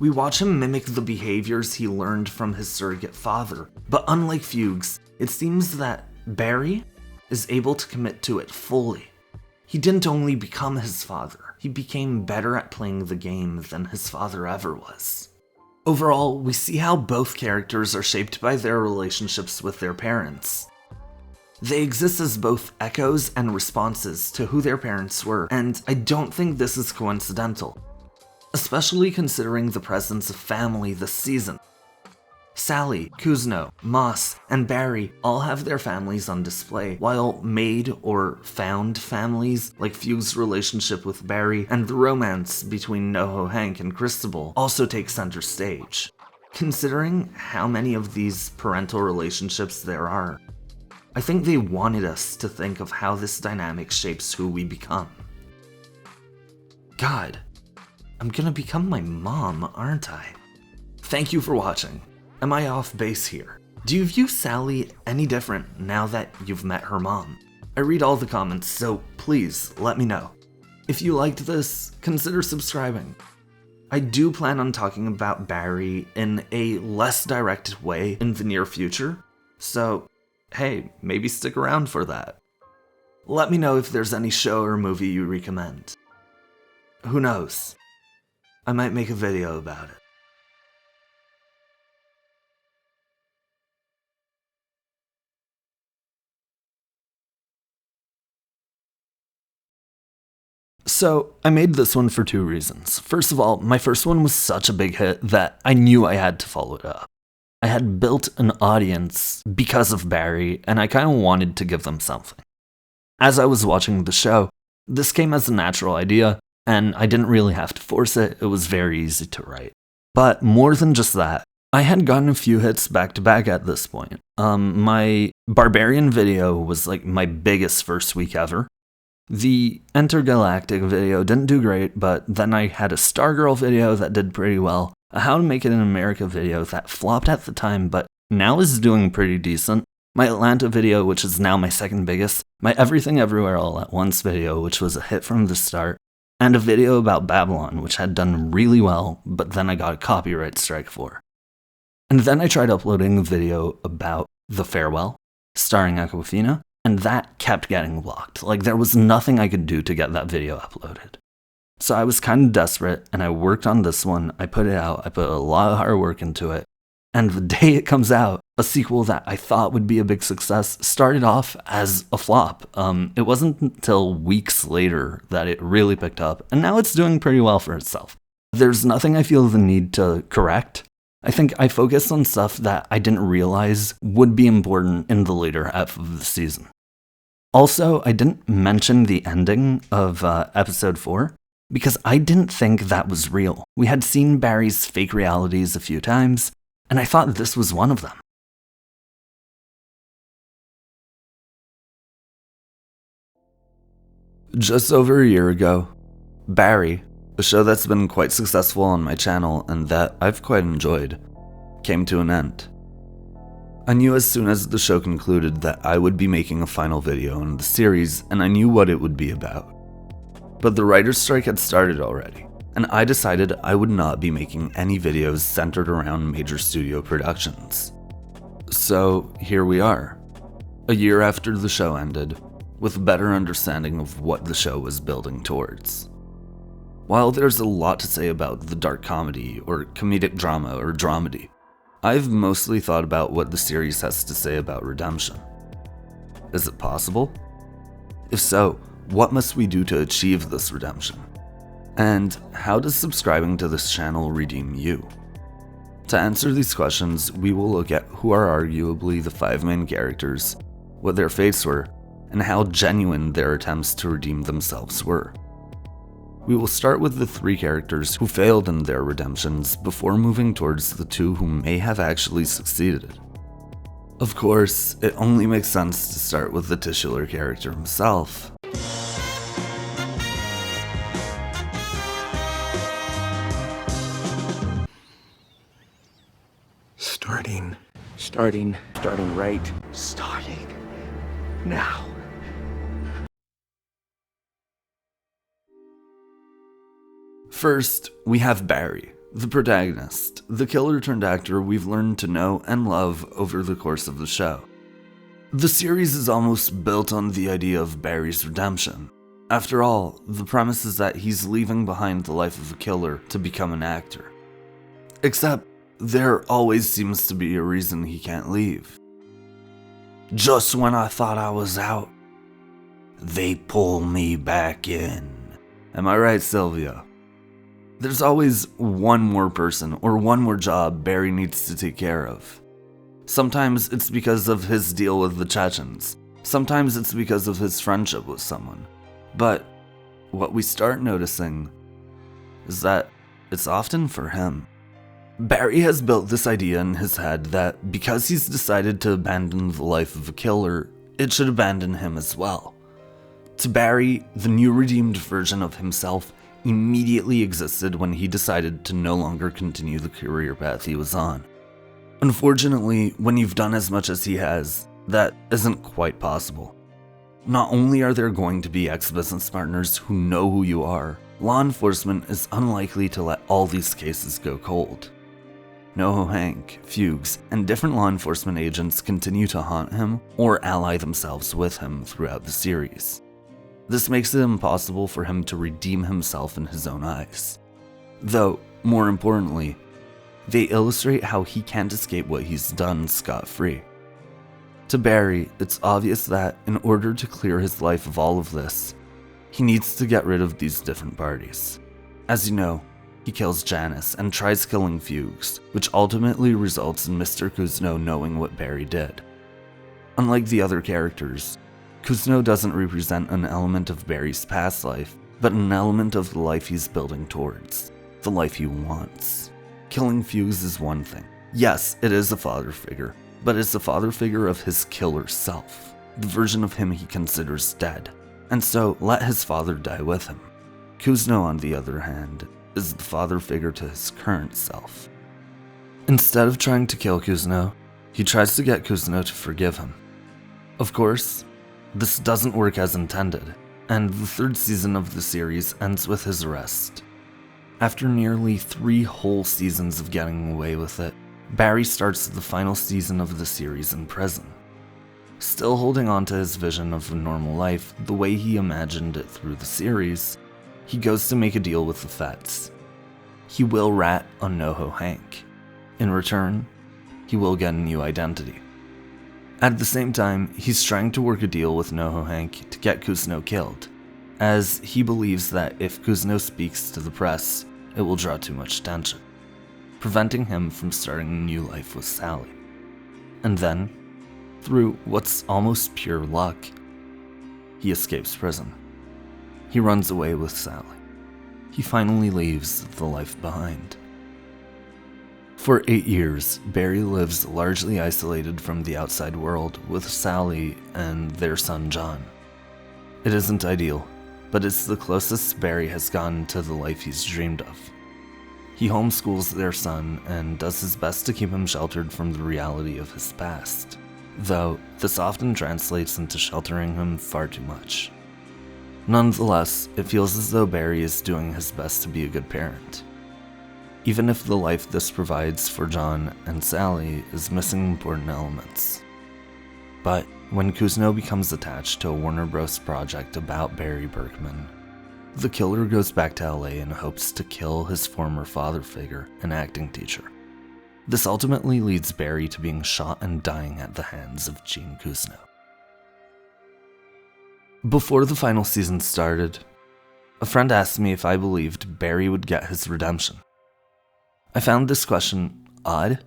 We watch him mimic the behaviors he learned from his surrogate father, but unlike Fuches, it seems that Barry is able to commit to it fully. He didn't only become his father, he became better at playing the game than his father ever was. Overall, we see how both characters are shaped by their relationships with their parents. They exist as both echoes and responses to who their parents were, and I don't think this is coincidental, especially considering the presence of family this season. Sally, Cousineau, Moss, and Barry all have their families on display, while made or found families like Fuches' relationship with Barry and the romance between Noho Hank and Cristobal also take center stage. Considering how many of these parental relationships there are, I think they wanted us to think of how this dynamic shapes who we become. God, I'm gonna become my mom, aren't I? Thank you for watching. Am I off base here? Do you view Sally any different now that you've met her mom? I read all the comments, so please let me know. If you liked this, consider subscribing. I do plan on talking about Barry in a less direct way in the near future, so hey, maybe stick around for that. Let me know if there's any show or movie you recommend. Who knows? I might make a video about it. So, I made this one for two reasons. First of all, my first one was such a big hit that I knew I had to follow it up. I had built an audience because of Barry, and I kind of wanted to give them something. As I was watching the show, this came as a natural idea, and I didn't really have to force it. It was very easy to write. But more than just that, I had gotten a few hits back to back at this point. My Barbarian video was like my biggest first week ever. The Intergalactic video didn't do great, but then I had a Stargirl video that did pretty well, a How to Make It in America video that flopped at the time, but now is doing pretty decent, my Atlanta video, which is now my second biggest, my Everything Everywhere All at Once video, which was a hit from the start, and a video about Babylon, which had done really well, but then I got a copyright strike for. And then I tried uploading a video about The Farewell, starring Awkwafina, and that kept getting blocked. Like, there was nothing I could do to get that video uploaded. So I was kind of desperate, and I worked on this one. I put it out. I put a lot of hard work into it. And the day it comes out, a sequel that I thought would be a big success started off as a flop. It wasn't until weeks later that it really picked up, and now it's doing pretty well for itself. There's nothing I feel the need to correct. I think I focused on stuff that I didn't realize would be important in the later half of the season. Also, I didn't mention the ending of episode 4 because I didn't think that was real. We had seen Barry's fake realities a few times, and I thought this was one of them. Just over a year ago, Barry, a show that's been quite successful on my channel and that I've quite enjoyed, came to an end. I knew as soon as the show concluded that I would be making a final video in the series, and I knew what it would be about. But the writer's strike had started already, and I decided I would not be making any videos centered around major studio productions. So here we are, a year after the show ended, with a better understanding of what the show was building towards. While there's a lot to say about the dark comedy, or comedic drama, or dramedy, I've mostly thought about what the series has to say about redemption. Is it possible? If so, what must we do to achieve this redemption? And how does subscribing to this channel redeem you? To answer these questions, we will look at who are arguably the 5 main characters, what their fates were, and how genuine their attempts to redeem themselves were. We will start with the 3 characters who failed in their redemptions before moving towards the 2 who may have actually succeeded. Of course, it only makes sense to start with the titular character himself. Starting right. Starting now. First, we have Barry, the protagonist, the killer turned actor we've learned to know and love over the course of the show. The series is almost built on the idea of Barry's redemption. After all, the premise is that he's leaving behind the life of a killer to become an actor. Except, there always seems to be a reason he can't leave. Just when I thought I was out, they pull me back in. Am I right, Sylvia? There's always one more person or one more job Barry needs to take care of. Sometimes it's because of his deal with the Chechens. Sometimes it's because of his friendship with someone. But what we start noticing is that it's often for him. Barry has built this idea in his head that because he's decided to abandon the life of a killer, it should abandon him as well. To Barry, the new redeemed version of himself immediately existed when he decided to no longer continue the career path he was on. Unfortunately, when you've done as much as he has, that isn't quite possible. Not only are there going to be ex-business partners who know who you are, law enforcement is unlikely to let all these cases go cold. Noho Hank, Fuches, and different law enforcement agents continue to haunt him or ally themselves with him throughout the series. This makes it impossible for him to redeem himself in his own eyes. Though, more importantly, they illustrate how he can't escape what he's done scot-free. To Barry, it's obvious that in order to clear his life of all of this, he needs to get rid of these different parties. As you know, he kills Janice and tries killing Fuches, which ultimately results in Mr. Cousineau knowing what Barry did. Unlike the other characters, Cousineau doesn't represent an element of Barry's past life, but an element of the life he's building towards, the life he wants. Killing Fuches is one thing. Yes, it is a father figure, but it's a father figure of his killer self, the version of him he considers dead, and so let his father die with him. Cousineau, on the other hand, is the father figure to his current self. Instead of trying to kill Cousineau, he tries to get Cousineau to forgive him. Of course, this doesn't work as intended, and the 3rd season of the series ends with his arrest. After nearly 3 whole seasons of getting away with it, Barry starts the final season of the series in prison. Still holding on to his vision of a normal life the way he imagined it through the series, he goes to make a deal with the feds. He will rat on Noho Hank. In return, he will get a new identity. At the same time, he's trying to work a deal with Noho Hank to get Cousineau killed, as he believes that if Cousineau speaks to the press, it will draw too much attention, preventing him from starting a new life with Sally. And then, through what's almost pure luck, he escapes prison. He runs away with Sally. He finally leaves the life behind. For 8 years, Barry lives largely isolated from the outside world with Sally and their son John. It isn't ideal, but it's the closest Barry has gotten to the life he's dreamed of. He homeschools their son and does his best to keep him sheltered from the reality of his past, though this often translates into sheltering him far too much. Nonetheless, it feels as though Barry is doing his best to be a good parent, even if the life this provides for John and Sally is missing important elements. But when Cousineau becomes attached to a Warner Bros. Project about Barry Berkman, the killer goes back to LA in hopes to kill his former father figure, an acting teacher. This ultimately leads Barry to being shot and dying at the hands of Gene Cousineau. Before the final season started, a friend asked me if I believed Barry would get his redemption. I found this question odd,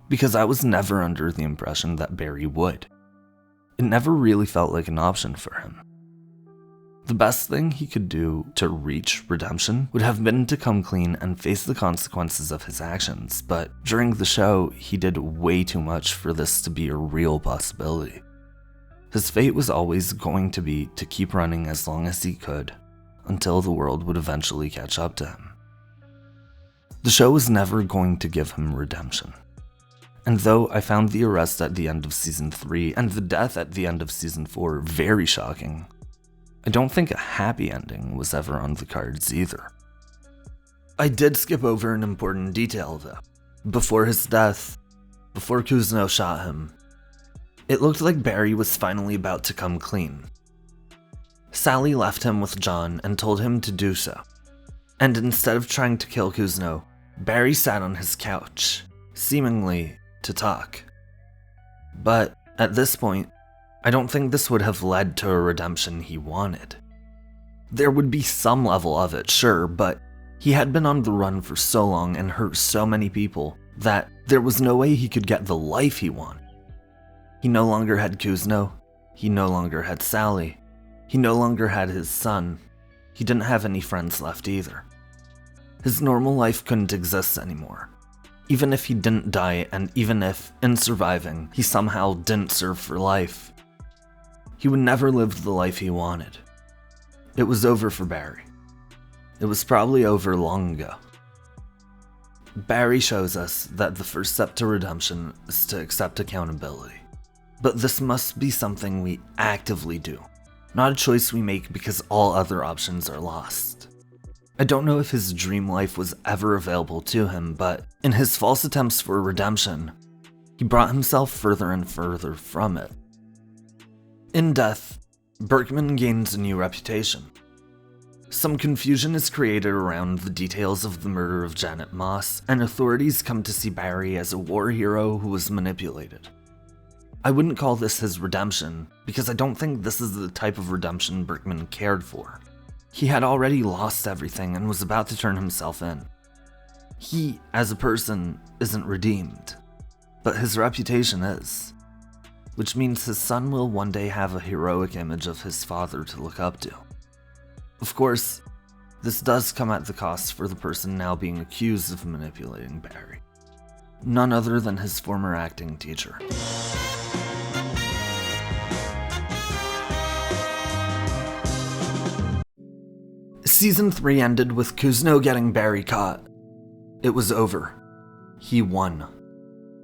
because I was never under the impression that Barry would. It never really felt like an option for him. The best thing he could do to reach redemption would have been to come clean and face the consequences of his actions, but during the show, he did way too much for this to be a real possibility. His fate was always going to be to keep running as long as he could, until the world would eventually catch up to him. The show was never going to give him redemption. And though I found the arrest at the end of Season 3 and the death at the end of Season 4 very shocking, I don't think a happy ending was ever on the cards either. I did skip over an important detail though. Before his death, before Cousineau shot him, it looked like Barry was finally about to come clean. Sally left him with John and told him to do so. And instead of trying to kill Cousineau, Barry sat on his couch, seemingly to talk. But at this point, I don't think this would have led to a redemption he wanted. There would be some level of it, sure, but he had been on the run for so long and hurt so many people that there was no way he could get the life he wanted. He no longer had Cousineau, he no longer had Sally, he no longer had his son, he didn't have any friends left either. His normal life couldn't exist anymore. Even if he didn't die, and even if, in surviving, he somehow didn't serve for life, he would never live the life he wanted. It was over for Barry. It was probably over long ago. Barry shows us that the first step to redemption is to accept accountability. But this must be something we actively do, not a choice we make because all other options are lost. I don't know if his dream life was ever available to him, but in his false attempts for redemption, he brought himself further and further from it. In death, Berkman gains a new reputation. Some confusion is created around the details of the murder of Janet Moss, and authorities come to see Barry as a war hero who was manipulated. I wouldn't call this his redemption, because I don't think this is the type of redemption Berkman cared for. He had already lost everything and was about to turn himself in. He, as a person, isn't redeemed, but his reputation is. Which means his son will one day have a heroic image of his father to look up to. Of course, this does come at the cost for the person now being accused of manipulating Barry. None other than his former acting teacher. Season 3 ended with Cousineau getting Barry caught. It was over. He won.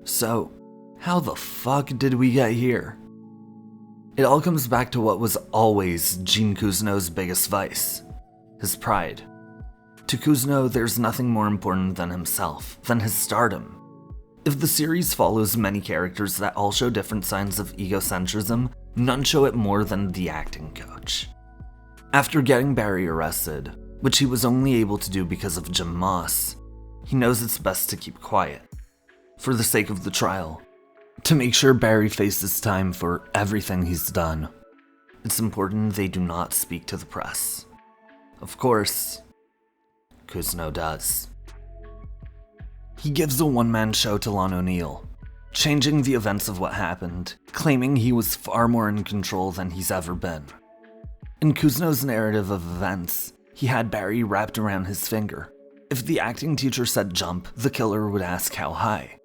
So, how the fuck did we get here? It all comes back to what was always Gene Cousineau's biggest vice, his pride. To Cousineau, there's nothing more important than himself, than his stardom. If the series follows many characters that all show different signs of egocentrism, none show it more than the acting coach. After getting Barry arrested, which he was only able to do because of Jim Moss, he knows it's best to keep quiet, for the sake of the trial. To make sure Barry faces time for everything he's done, it's important they do not speak to the press. Of course, Cousineau does. He gives a one-man show to Lon O'Neill, changing the events of what happened, claiming he was far more in control than he's ever been. In Cousineau's narrative of events, he had Barry wrapped around his finger. If the acting teacher said jump, the killer would ask how high.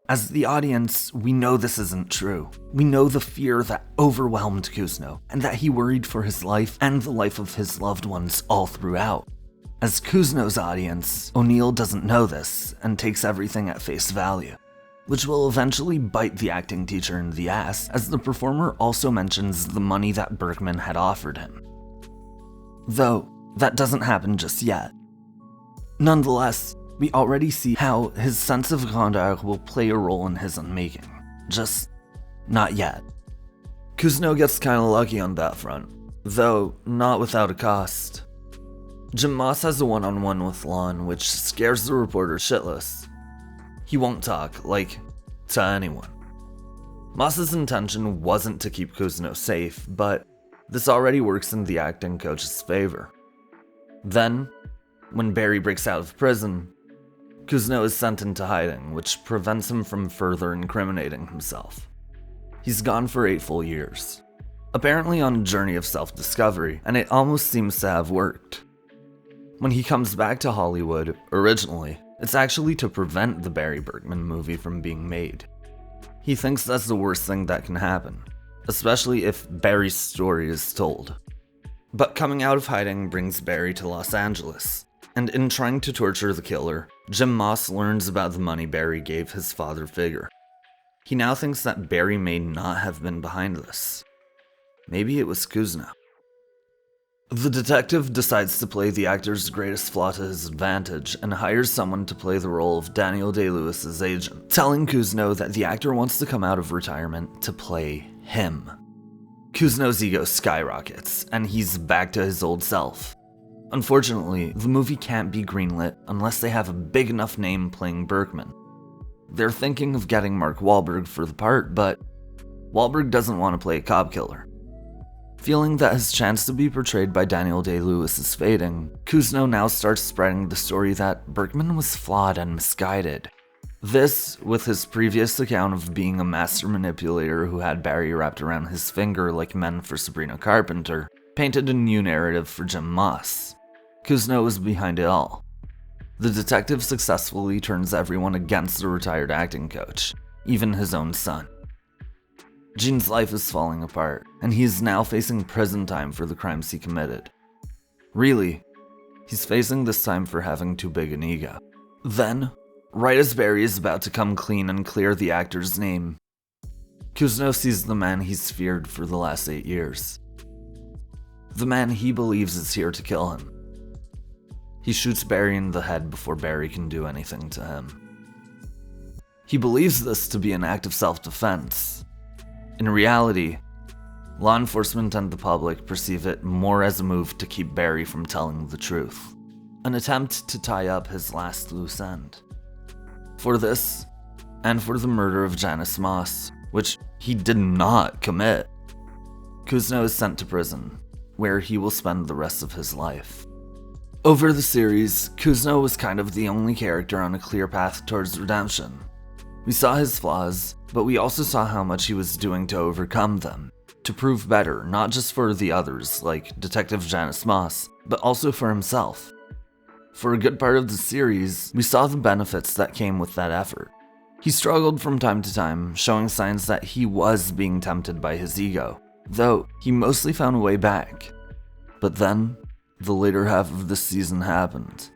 As the audience, we know this isn't true. We know the fear that overwhelmed Cousineau, and that he worried for his life and the life of his loved ones all throughout. As Cousineau's audience, O'Neill doesn't know this, and takes everything at face value, which will eventually bite the acting teacher in the ass, as the performer also mentions the money that Berkman had offered him. Though, that doesn't happen just yet. Nonetheless, we already see how his sense of grandeur will play a role in his unmaking. Just not yet. Cousineau gets kinda lucky on that front, though not without a cost. Jim Moss has a one-on-one with Lon, which scares the reporter shitless. He won't talk, like, to anyone. Moss's intention wasn't to keep Cousineau safe, but this already works in the acting coach's favor. Then, when Barry breaks out of prison, Cousineau is sent into hiding, which prevents him from further incriminating himself. He's gone for 8 full years, apparently on a journey of self-discovery, and it almost seems to have worked. When he comes back to Hollywood, originally, it's actually to prevent the Barry Bergman movie from being made. He thinks that's the worst thing that can happen, especially if Barry's story is told. But coming out of hiding brings Barry to Los Angeles, and in trying to torture the killer, Jim Moss learns about the money Barry gave his father figure. He now thinks that Barry may not have been behind this. Maybe it was Cousineau. The detective decides to play the actor's greatest flaw to his advantage and hires someone to play the role of Daniel Day-Lewis's agent, telling Cousineau that the actor wants to come out of retirement to play him. Cousineau's ego skyrockets, and he's back to his old self. Unfortunately, the movie can't be greenlit unless they have a big enough name playing Bergman. They're thinking of getting Mark Wahlberg for the part, but Wahlberg doesn't want to play a cop killer. Feeling that his chance to be portrayed by Daniel Day-Lewis is fading, Cousineau now starts spreading the story that Bergman was flawed and misguided. This, with his previous account of being a master manipulator who had Barry wrapped around his finger like men for Sabrina Carpenter, painted a new narrative for Jim Moss. Cousineau was behind it all. The detective successfully turns everyone against the retired acting coach, even his own son. Gene's life is falling apart, and he is now facing prison time for the crimes he committed. Really, he's facing this time for having too big an ego. Then, right as Barry is about to come clean and clear the actor's name, Cousineau sees the man he's feared for the last 8 years. The man he believes is here to kill him. He shoots Barry in the head before Barry can do anything to him. He believes this to be an act of self-defense. In reality, law enforcement and the public perceive it more as a move to keep Barry from telling the truth, an attempt to tie up his last loose end. For this, and for the murder of Janice Moss, which he did not commit, Cousineau is sent to prison, where he will spend the rest of his life. Over the series, Cousineau was kind of the only character on a clear path towards redemption. We saw his flaws, but we also saw how much he was doing to overcome them, to prove better, not just for the others, like Detective Janice Moss, but also for himself. For a good part of the series, we saw the benefits that came with that effort. He struggled from time to time, showing signs that he was being tempted by his ego, though he mostly found a way back. But then, the later half of the season happened,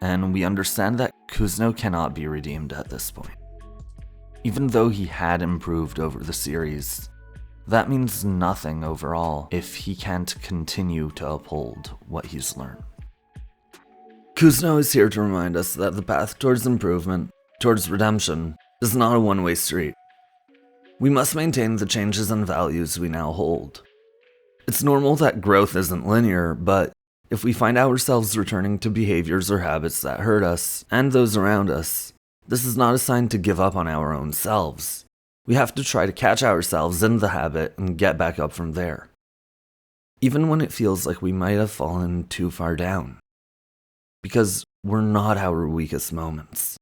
and we understand that Cousineau cannot be redeemed at this point. Even though he had improved over the series, that means nothing overall if he can't continue to uphold what he's learned. Cousineau is here to remind us that the path towards improvement, towards redemption, is not a one-way street. We must maintain the changes and values we now hold. It's normal that growth isn't linear, but if we find ourselves returning to behaviors or habits that hurt us and those around us, this is not a sign to give up on our own selves. We have to try to catch ourselves in the habit and get back up from there, even when it feels like we might have fallen too far down. Because we're not our weakest moments,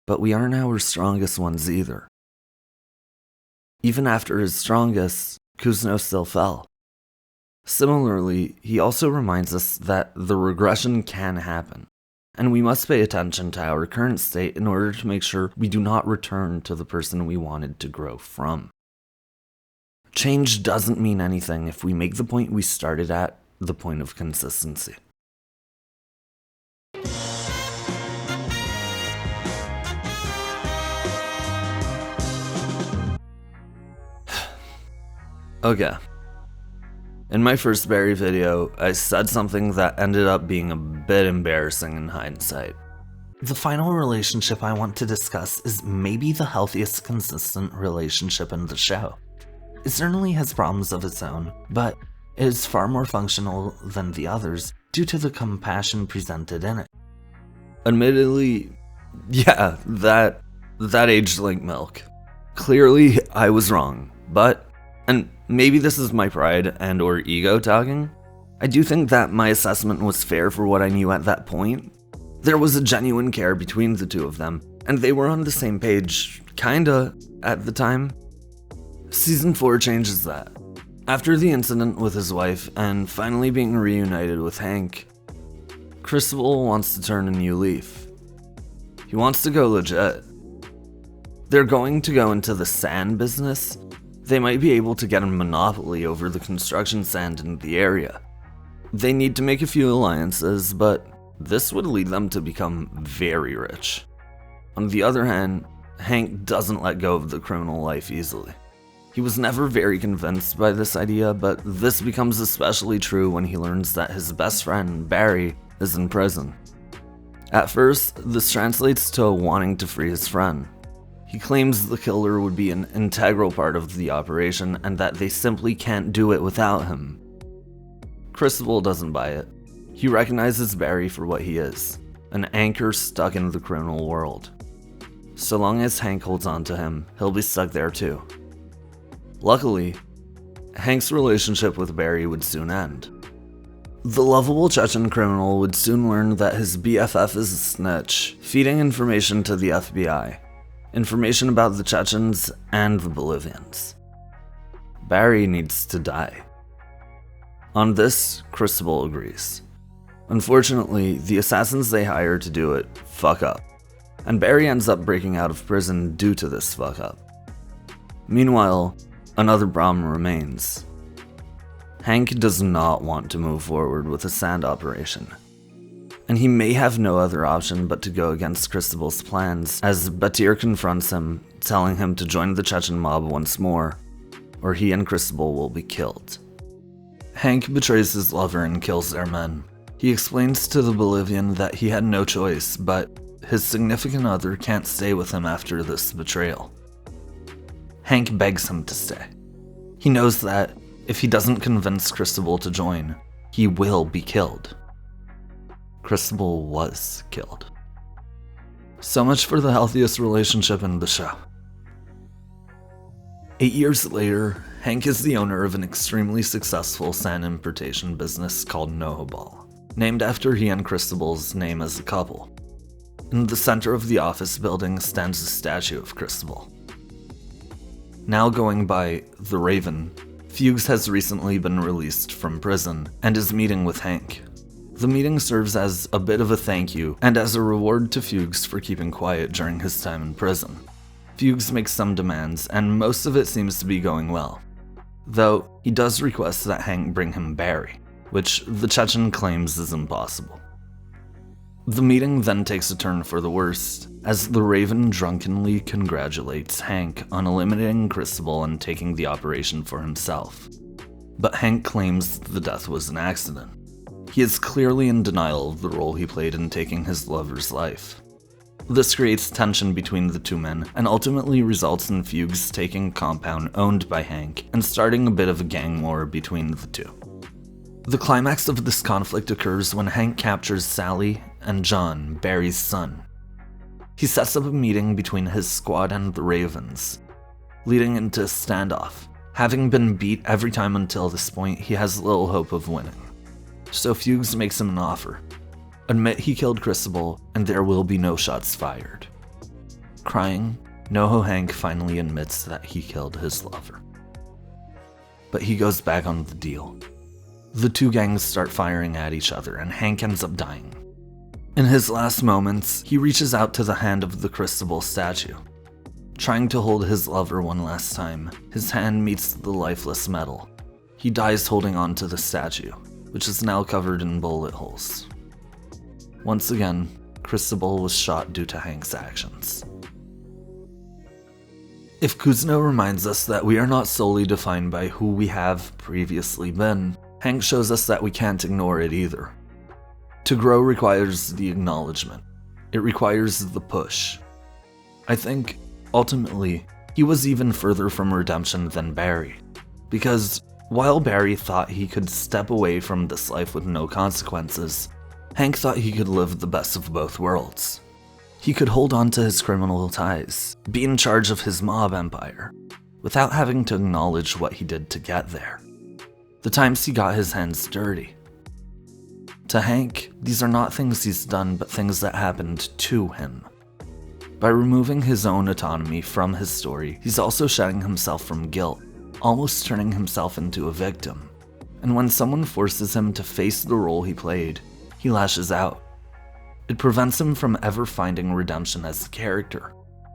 but we aren't our strongest ones either. Even after his strongest, Cousineau still fell. Similarly, he also reminds us that the regression can happen, and we must pay attention to our current state in order to make sure we do not return to the person we wanted to grow from. Change doesn't mean anything if we make the point we started at the point of consistency. Okay. In my first Barry video, I said something that ended up being a bit embarrassing in hindsight. The final relationship I want to discuss is maybe the healthiest consistent relationship in the show. It certainly has problems of its own, but it is far more functional than the others due to the compassion presented in it. Admittedly, yeah, that aged like milk. Clearly, I was wrong, but, and maybe this is my pride and or ego talking, I do think that my assessment was fair for what I knew at that point. There was a genuine care between the two of them, and they were on the same page, kinda, at the time. Season 4 changes that. After the incident with his wife, and finally being reunited with Hank, Cristobal wants to turn a new leaf. He wants to go legit. They're going to go into the sand business. They might be able to get a monopoly over the construction sand in the area. They need to make a few alliances, but this would lead them to become very rich. On the other hand, Hank doesn't let go of the criminal life easily. He was never very convinced by this idea, but this becomes especially true when he learns that his best friend, Barry, is in prison. At first, this translates to wanting to free his friend. He claims the killer would be an integral part of the operation and that they simply can't do it without him. Cristobal doesn't buy it. He recognizes Barry for what he is, an anchor stuck in the criminal world. So long as Hank holds on to him, he'll be stuck there too. Luckily, Hank's relationship with Barry would soon end. The lovable Chechen criminal would soon learn that his BFF is a snitch, feeding information to the FBI. Information about the Chechens and the Bolivians. Barry needs to die. On this, Cristobal agrees. Unfortunately, the assassins they hire to do it fuck up, and Barry ends up breaking out of prison due to this fuck up. Meanwhile, another problem remains. Hank does not want to move forward with a sand operation, and he may have no other option but to go against Cristobal's plans as Batir confronts him, telling him to join the Chechen mob once more, or he and Cristobal will be killed. Hank betrays his lover and kills their men. He explains to the Bolivian that he had no choice, but his significant other can't stay with him after this betrayal. Hank begs him to stay. He knows that if he doesn't convince Cristobal to join, he will be killed. Cristobal was killed. So much for the healthiest relationship in the show. 8 years later, Hank is the owner of an extremely successful sand importation business called Noho, named after he and Cristobal's name as a couple. In the center of the office building stands a statue of Cristobal. Now going by The Raven, Fuches has recently been released from prison and is meeting with Hank. The meeting serves as a bit of a thank you and as a reward to Fuches for keeping quiet during his time in prison. Fuches makes some demands, and most of it seems to be going well. Though, he does request that Hank bring him Barry, which the Chechen claims is impossible. The meeting then takes a turn for the worst, as the Raven drunkenly congratulates Hank on eliminating Cristobal and taking the operation for himself. But Hank claims the death was an accident. He is clearly in denial of the role he played in taking his lover's life. This creates tension between the two men and ultimately results in Fuches taking a compound owned by Hank and starting a bit of a gang war between the two. The climax of this conflict occurs when Hank captures Sally and John, Barry's son. He sets up a meeting between his squad and the Ravens, leading into a standoff. Having been beat every time until this point, he has little hope of winning. So Fuches makes him an offer. Admit he killed Cristobal, and there will be no shots fired. Crying, Noho Hank finally admits that he killed his lover. But he goes back on the deal. The two gangs start firing at each other, and Hank ends up dying. In his last moments, he reaches out to the hand of the Cristobal statue. Trying to hold his lover one last time, his hand meets the lifeless metal. He dies holding on to the statue, which is now covered in bullet holes. Once again, Cristobal was shot due to Hank's actions. If Cousineau reminds us that we are not solely defined by who we have previously been, Hank shows us that we can't ignore it either. To grow requires the acknowledgement. It requires the push. I think, ultimately, he was even further from redemption than Barry. Because while Barry thought he could step away from this life with no consequences, Hank thought he could live the best of both worlds. He could hold on to his criminal ties, be in charge of his mob empire, without having to acknowledge what he did to get there. The times he got his hands dirty. To Hank, these are not things he's done, but things that happened to him. By removing his own autonomy from his story, he's also shedding himself from guilt, almost turning himself into a victim. And when someone forces him to face the role he played, he lashes out. It prevents him from ever finding redemption as a character,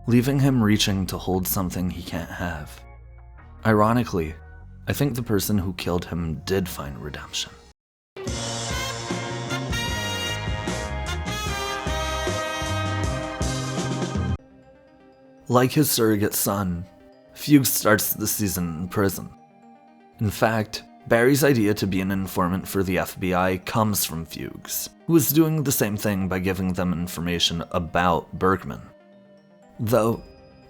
leaving him reaching to hold something he can't have. Ironically, I think the person who killed him did find redemption. Like his surrogate son, Fuches starts the season in prison. In fact, Barry's idea to be an informant for the FBI comes from Fuches, who is doing the same thing by giving them information about Berkman. Though,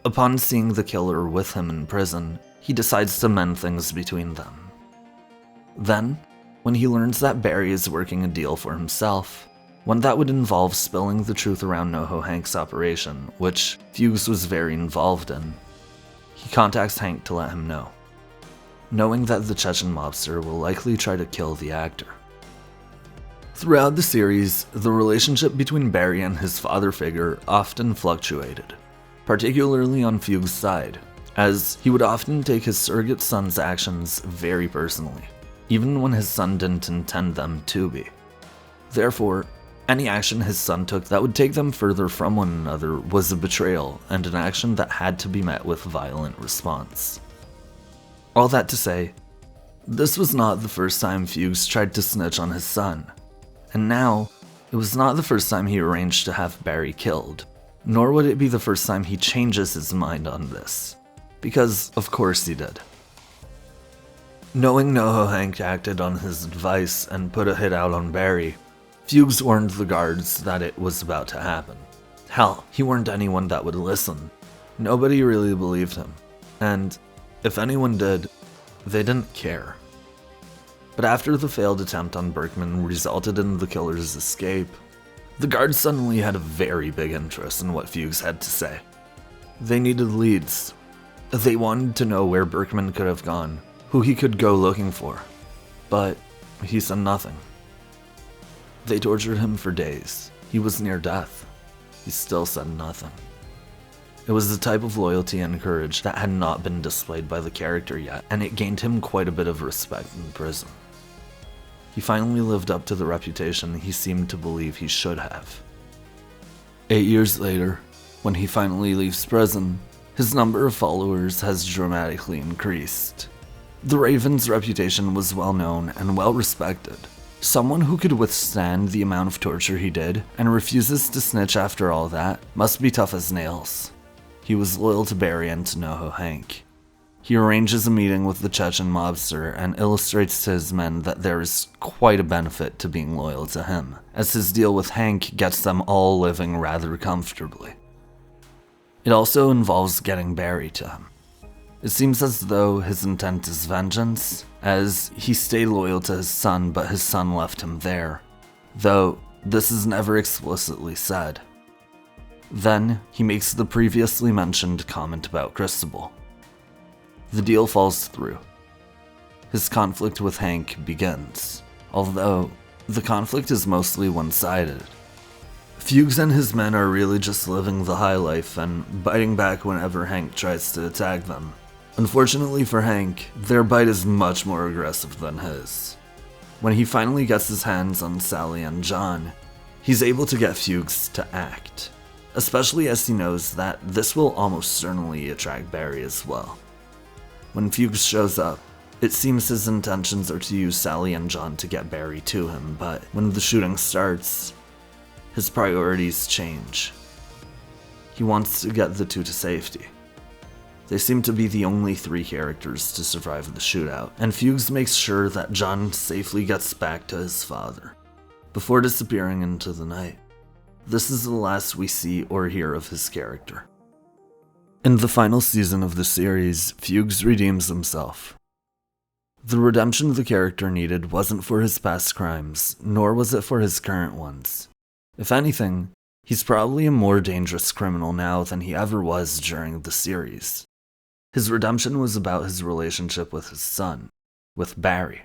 upon seeing the killer with him in prison, he decides to mend things between them. Then, when he learns that Barry is working a deal for himself, one that would involve spilling the truth around Noho Hank's operation, which Fuches was very involved in, he contacts Hank to let him know, knowing that the Chechen mobster will likely try to kill the actor. Throughout the series, the relationship between Barry and his father figure often fluctuated, particularly on Fuches' side, as he would often take his surrogate son's actions very personally, even when his son didn't intend them to be. Therefore, any action his son took that would take them further from one another was a betrayal and an action that had to be met with violent response. All that to say, this was not the first time Fuches tried to snitch on his son, and now, it was not the first time he arranged to have Barry killed, nor would it be the first time he changes his mind on this, because of course he did. Knowing Noho Hank acted on his advice and put a hit out on Barry, Fuches warned the guards that it was about to happen. Hell, he warned anyone that would listen. Nobody really believed him, and if anyone did, they didn't care. But after the failed attempt on Berkman resulted in the killer's escape, the guards suddenly had a very big interest in what Fuches had to say. They needed leads. They wanted to know where Berkman could have gone, who he could go looking for, but he said nothing. They tortured him for days. He was near death. He still said nothing. It was the type of loyalty and courage that had not been displayed by the character yet, and it gained him quite a bit of respect in prison. He finally lived up to the reputation he seemed to believe he should have. 8 years later, when he finally leaves prison, his number of followers has dramatically increased. The Raven's reputation was well known and well respected. Someone who could withstand the amount of torture he did and refuses to snitch after all that must be tough as nails. He was loyal to Barry and to Noho Hank. He arranges a meeting with the Chechen mobster and illustrates to his men that there is quite a benefit to being loyal to him, as his deal with Hank gets them all living rather comfortably. It also involves getting Barry to him. It seems as though his intent is vengeance, as he stayed loyal to his son but his son left him there, though this is never explicitly said. Then, he makes the previously mentioned comment about Cristobal. The deal falls through. His conflict with Hank begins, although the conflict is mostly one-sided. Fuches and his men are really just living the high life and biting back whenever Hank tries to attack them. Unfortunately for Hank, their bite is much more aggressive than his. When he finally gets his hands on Sally and John, he's able to get Fuches to act, especially as he knows that this will almost certainly attract Barry as well. When Fuches shows up, it seems his intentions are to use Sally and John to get Barry to him, but when the shooting starts, his priorities change. He wants to get the two to safety. They seem to be the only 3 characters to survive the shootout, and Fuches makes sure that John safely gets back to his father, before disappearing into the night. This is the last we see or hear of his character. In the final season of the series, Fuches redeems himself. The redemption the character needed wasn't for his past crimes, nor was it for his current ones. If anything, he's probably a more dangerous criminal now than he ever was during the series. His redemption was about his relationship with his son, with Barry.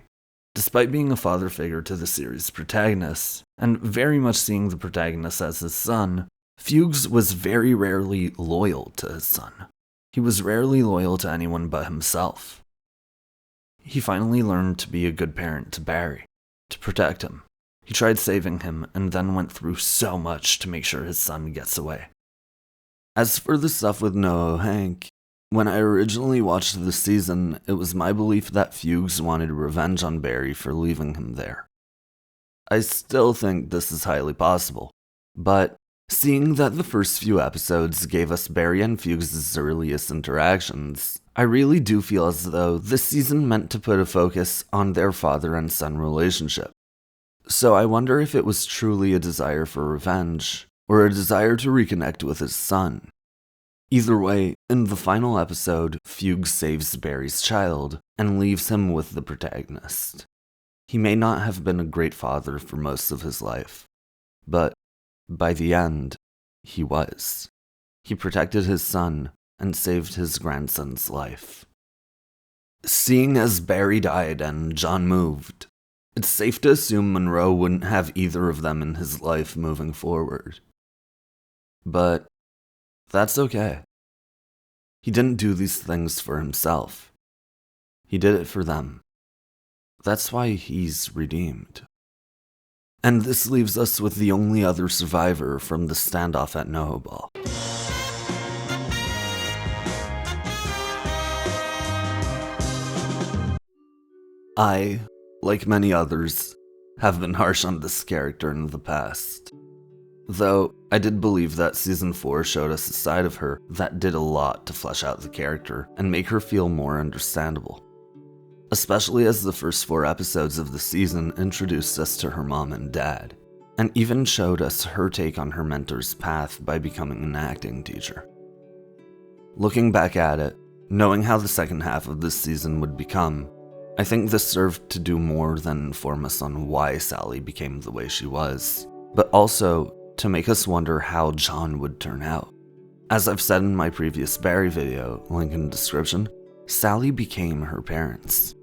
Despite being a father figure to the series' protagonist, and very much seeing the protagonist as his son, Fuches was very rarely loyal to his son. He was rarely loyal to anyone but himself. He finally learned to be a good parent to Barry, to protect him. He tried saving him and then went through so much to make sure his son gets away. As for the stuff with Noho Hank, when I originally watched the season, it was my belief that Fuches wanted revenge on Barry for leaving him there. I still think this is highly possible, but seeing that the first few episodes gave us Barry and Fuches' earliest interactions, I really do feel as though this season meant to put a focus on their father and son relationship. So I wonder if it was truly a desire for revenge, or a desire to reconnect with his son. Either way, in the final episode, Fuches saves Barry's child and leaves him with the protagonist. He may not have been a great father for most of his life, but by the end, he was. He protected his son and saved his grandson's life. Seeing as Barry died and John moved, it's safe to assume Monroe wouldn't have either of them in his life moving forward. But that's okay. He didn't do these things for himself. He did it for them. That's why he's redeemed. And this leaves us with the only other survivor from the standoff at Noho Ball. I, like many others, have been harsh on this character in the past. Though, I did believe that Season 4 showed us a side of her that did a lot to flesh out the character and make her feel more understandable. Especially as the first 4 episodes of the season introduced us to her mom and dad, and even showed us her take on her mentor's path by becoming an acting teacher. Looking back at it, knowing how the second half of this season would become, I think this served to do more than inform us on why Sally became the way she was, but also to make us wonder how John would turn out. As I've said in my previous Barry video, link in the description, Sally became her parents.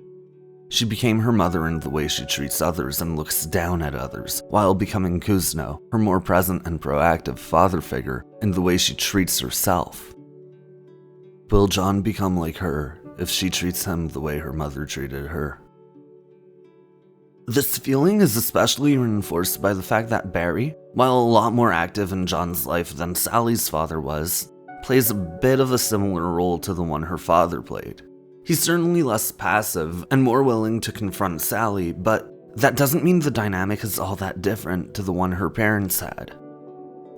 She became her mother in the way she treats others and looks down at others, while becoming Cousineau, her more present and proactive father figure, in the way she treats herself. Will John become like her if she treats him the way her mother treated her? This feeling is especially reinforced by the fact that Barry, while a lot more active in John's life than Sally's father was, plays a bit of a similar role to the one her father played. He's certainly less passive and more willing to confront Sally, but that doesn't mean the dynamic is all that different to the one her parents had.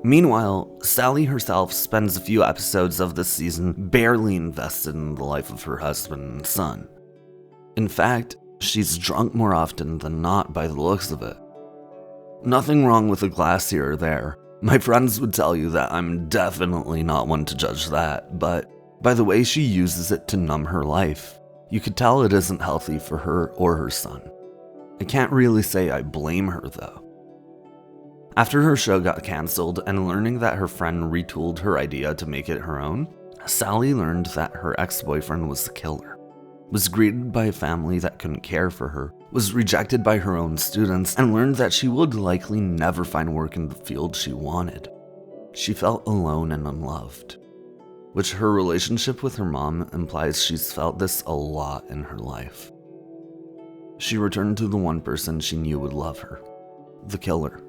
Meanwhile, Sally herself spends a few episodes of this season barely invested in the life of her husband and son. In fact, she's drunk more often than not by the looks of it. Nothing wrong with a glass here or there. My friends would tell you that I'm definitely not one to judge that, but by the way she uses it to numb her life, you could tell it isn't healthy for her or her son. I can't really say I blame her though. After her show got cancelled and learning that her friend retooled her idea to make it her own, Sally learned that her ex-boyfriend was the killer, was greeted by a family that couldn't care for her, was rejected by her own students, and learned that she would likely never find work in the field she wanted. She felt alone and unloved, which her relationship with her mom implies she's felt this a lot in her life. She returned to the one person she knew would love her, the killer.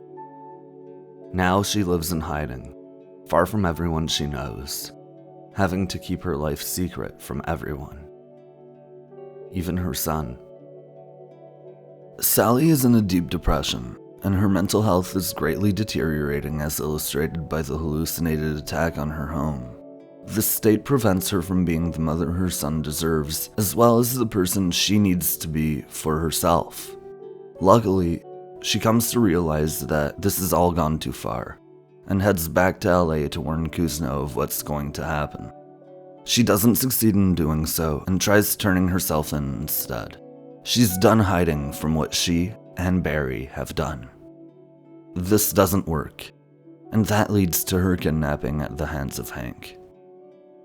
Now she lives in hiding, far from everyone she knows, having to keep her life secret from everyone, even her son. Sally is in a deep depression, and her mental health is greatly deteriorating as illustrated by the hallucinated attack on her home. This state prevents her from being the mother her son deserves, as well as the person she needs to be for herself. Luckily, she comes to realize that this has all gone too far, and heads back to LA to warn Cousineau of what's going to happen. She doesn't succeed in doing so, and tries turning herself in instead. She's done hiding from what she and Barry have done. This doesn't work, and that leads to her kidnapping at the hands of Hank.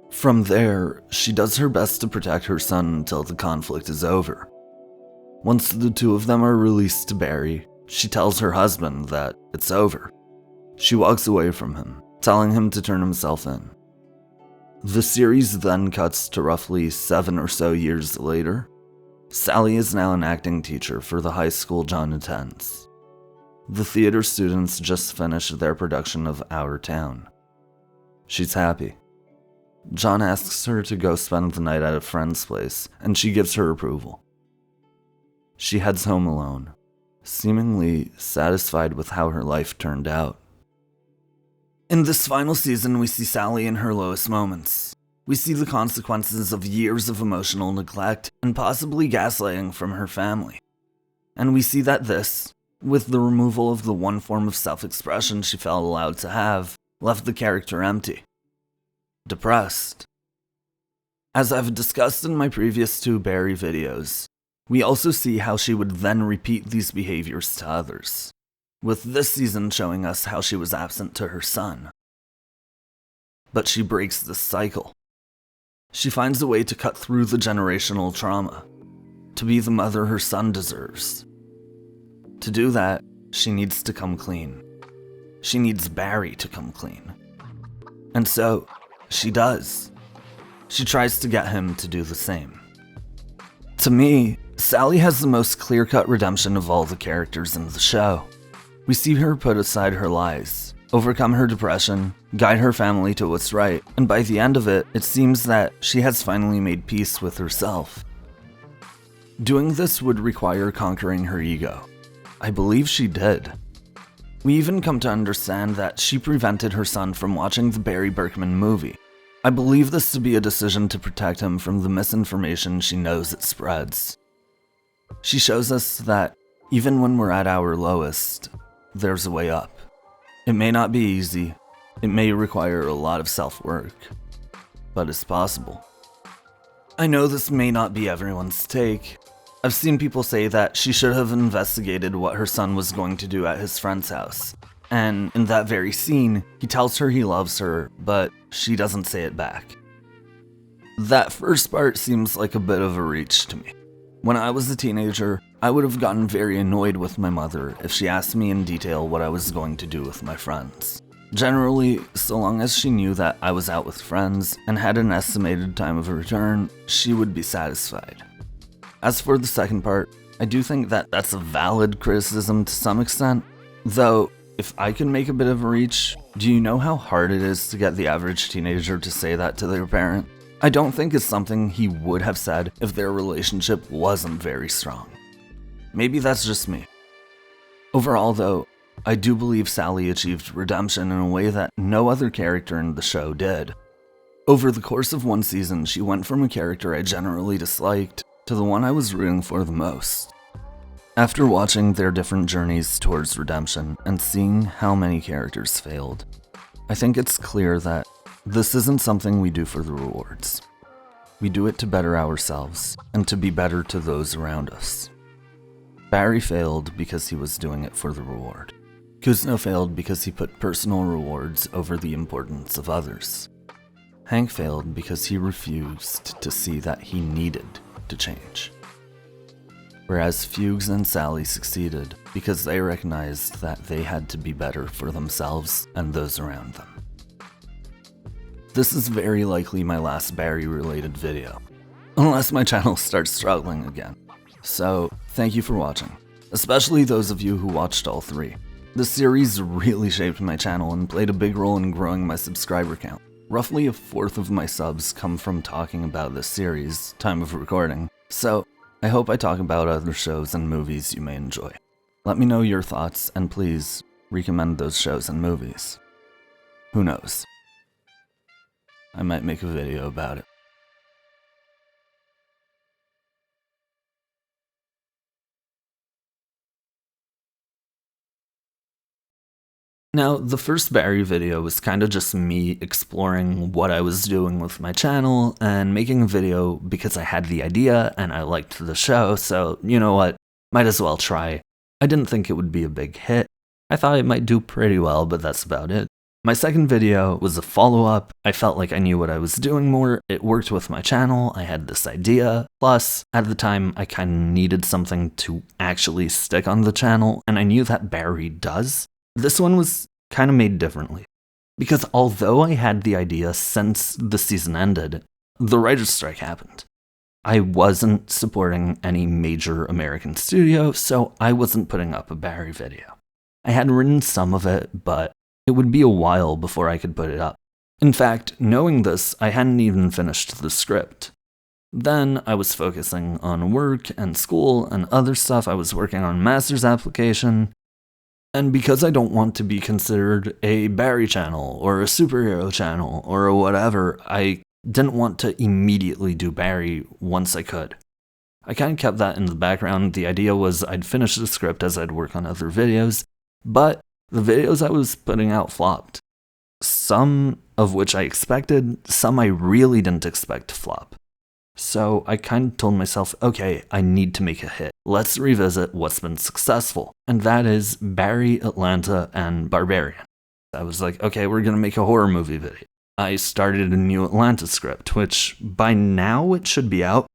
From there, she does her best to protect her son until the conflict is over. Once the two of them are released to Barry, she tells her husband that it's over. She walks away from him, telling him to turn himself in. The series then cuts to roughly 7 or so years later. Sally is now an acting teacher for the high school John attends. The theater students just finished their production of Our Town. She's happy. John asks her to go spend the night at a friend's place, and she gives her approval. She heads home alone, seemingly satisfied with how her life turned out. In this final season, we see Sally in her lowest moments. We see the consequences of years of emotional neglect and possibly gaslighting from her family. And we see that this, with the removal of the one form of self-expression she felt allowed to have, left the character empty. Depressed. As I've discussed in my previous 2 Barry videos, we also see how she would then repeat these behaviors to others, with this season showing us how she was absent to her son. But she breaks this cycle. She finds a way to cut through the generational trauma, to be the mother her son deserves. To do that, she needs to come clean. She needs Barry to come clean. And so, she does. She tries to get him to do the same. To me, Sally has the most clear-cut redemption of all the characters in the show. We see her put aside her lies, overcome her depression, guide her family to what's right, and by the end of it, it seems that she has finally made peace with herself. Doing this would require conquering her ego. I believe she did. We even come to understand that she prevented her son from watching the Barry Berkman movie. I believe this to be a decision to protect him from the misinformation she knows it spreads. She shows us that even when we're at our lowest, there's a way up. It may not be easy, it may require a lot of self-work, but it's possible. I know this may not be everyone's take. I've seen people say that she should have investigated what her son was going to do at his friend's house, and in that very scene, he tells her he loves her, but she doesn't say it back. That first part seems like a bit of a reach to me. When I was a teenager, I would have gotten very annoyed with my mother if she asked me in detail what I was going to do with my friends. Generally, so long as she knew that I was out with friends and had an estimated time of return, she would be satisfied. As for the second part, I do think that that's a valid criticism to some extent, though if I can make a bit of a reach, do you know how hard it is to get the average teenager to say that to their parent? I don't think it's something he would have said if their relationship wasn't very strong. Maybe that's just me. Overall though, I do believe Sally achieved redemption in a way that no other character in the show did. Over the course of one season, she went from a character I generally disliked to the one I was rooting for the most. After watching their different journeys towards redemption and seeing how many characters failed, I think it's clear that this isn't something we do for the rewards. We do it to better ourselves and to be better to those around us. Barry failed because he was doing it for the reward. Cousineau failed because he put personal rewards over the importance of others. Hank failed because he refused to see that he needed to change. Whereas Fuches and Sally succeeded because they recognized that they had to be better for themselves and those around them. This is very likely my last Barry-related video, unless my channel starts struggling again. So, thank you for watching, especially those of you who watched all 3. The series really shaped my channel and played a big role in growing my subscriber count. Roughly a fourth of my subs come from talking about this series, time of recording, so I hope I talk about other shows and movies you may enjoy. Let me know your thoughts, and please recommend those shows and movies. Who knows? I might make a video about it. Now, the first Barry video was kinda just me exploring what I was doing with my channel and making a video because I had the idea and I liked the show, so you know what, might as well try. I didn't think it would be a big hit. I thought it might do pretty well, but that's about it. My second video was a follow-up. I felt like I knew what I was doing more. It worked with my channel. I had this idea. Plus, at the time, I kind of needed something to actually stick on the channel, and I knew that Barry does. This one was kind of made differently. Because although I had the idea since the season ended, the writer's strike happened. I wasn't supporting any major American studio, so I wasn't putting up a Barry video. I had written some of it, but it would be a while before I could put it up. In fact, knowing this, I hadn't even finished the script. Then I was focusing on work and school and other stuff. I was working on a master's application. And because I don't want to be considered a Barry channel or a superhero channel or whatever, I didn't want to immediately do Barry once I could. I kind of kept that in the background. The idea was I'd finish the script as I'd work on other videos, but the videos I was putting out flopped. Some of which I expected, some I really didn't expect to flop. So I kind of told myself, okay, I need to make a hit. Let's revisit what's been successful. And that is Barry, Atlanta, and Barbarian. I was like, okay, we're going to make a horror movie video. I started a new Atlanta script, which by now it should be out,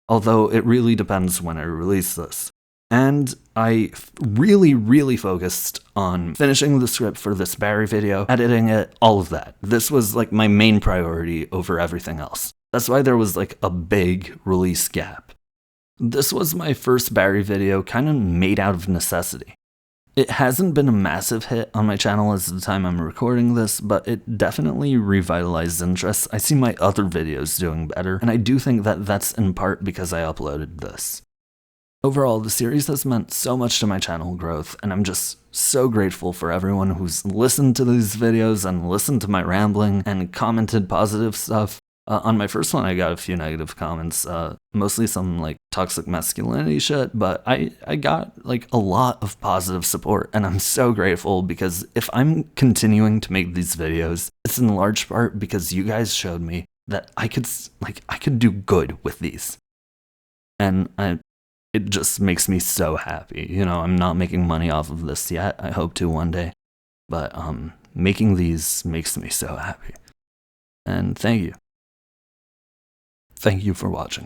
although it really depends when I release this. And I really focused on finishing the script for this Barry video, editing it, all of that. This was like my main priority over everything else. That's why there was like a big release gap. This was my first Barry video, kind of made out of necessity. It hasn't been a massive hit on my channel as the time I'm recording this, but it definitely revitalized interest. I see my other videos doing better, and I do think that that's in part because I uploaded this. Overall, the series has meant so much to my channel growth, and I'm just so grateful for everyone who's listened to these videos and listened to my rambling and commented positive stuff. On my first one, I got a few negative comments, mostly some like toxic masculinity shit, but I got like a lot of positive support, and I'm so grateful because if I'm continuing to make these videos, it's in large part because you guys showed me that I could do good with these. And it just makes me so happy. You know, I'm not making money off of this yet. I hope to one day. But making these makes me so happy. And thank you. Thank you for watching.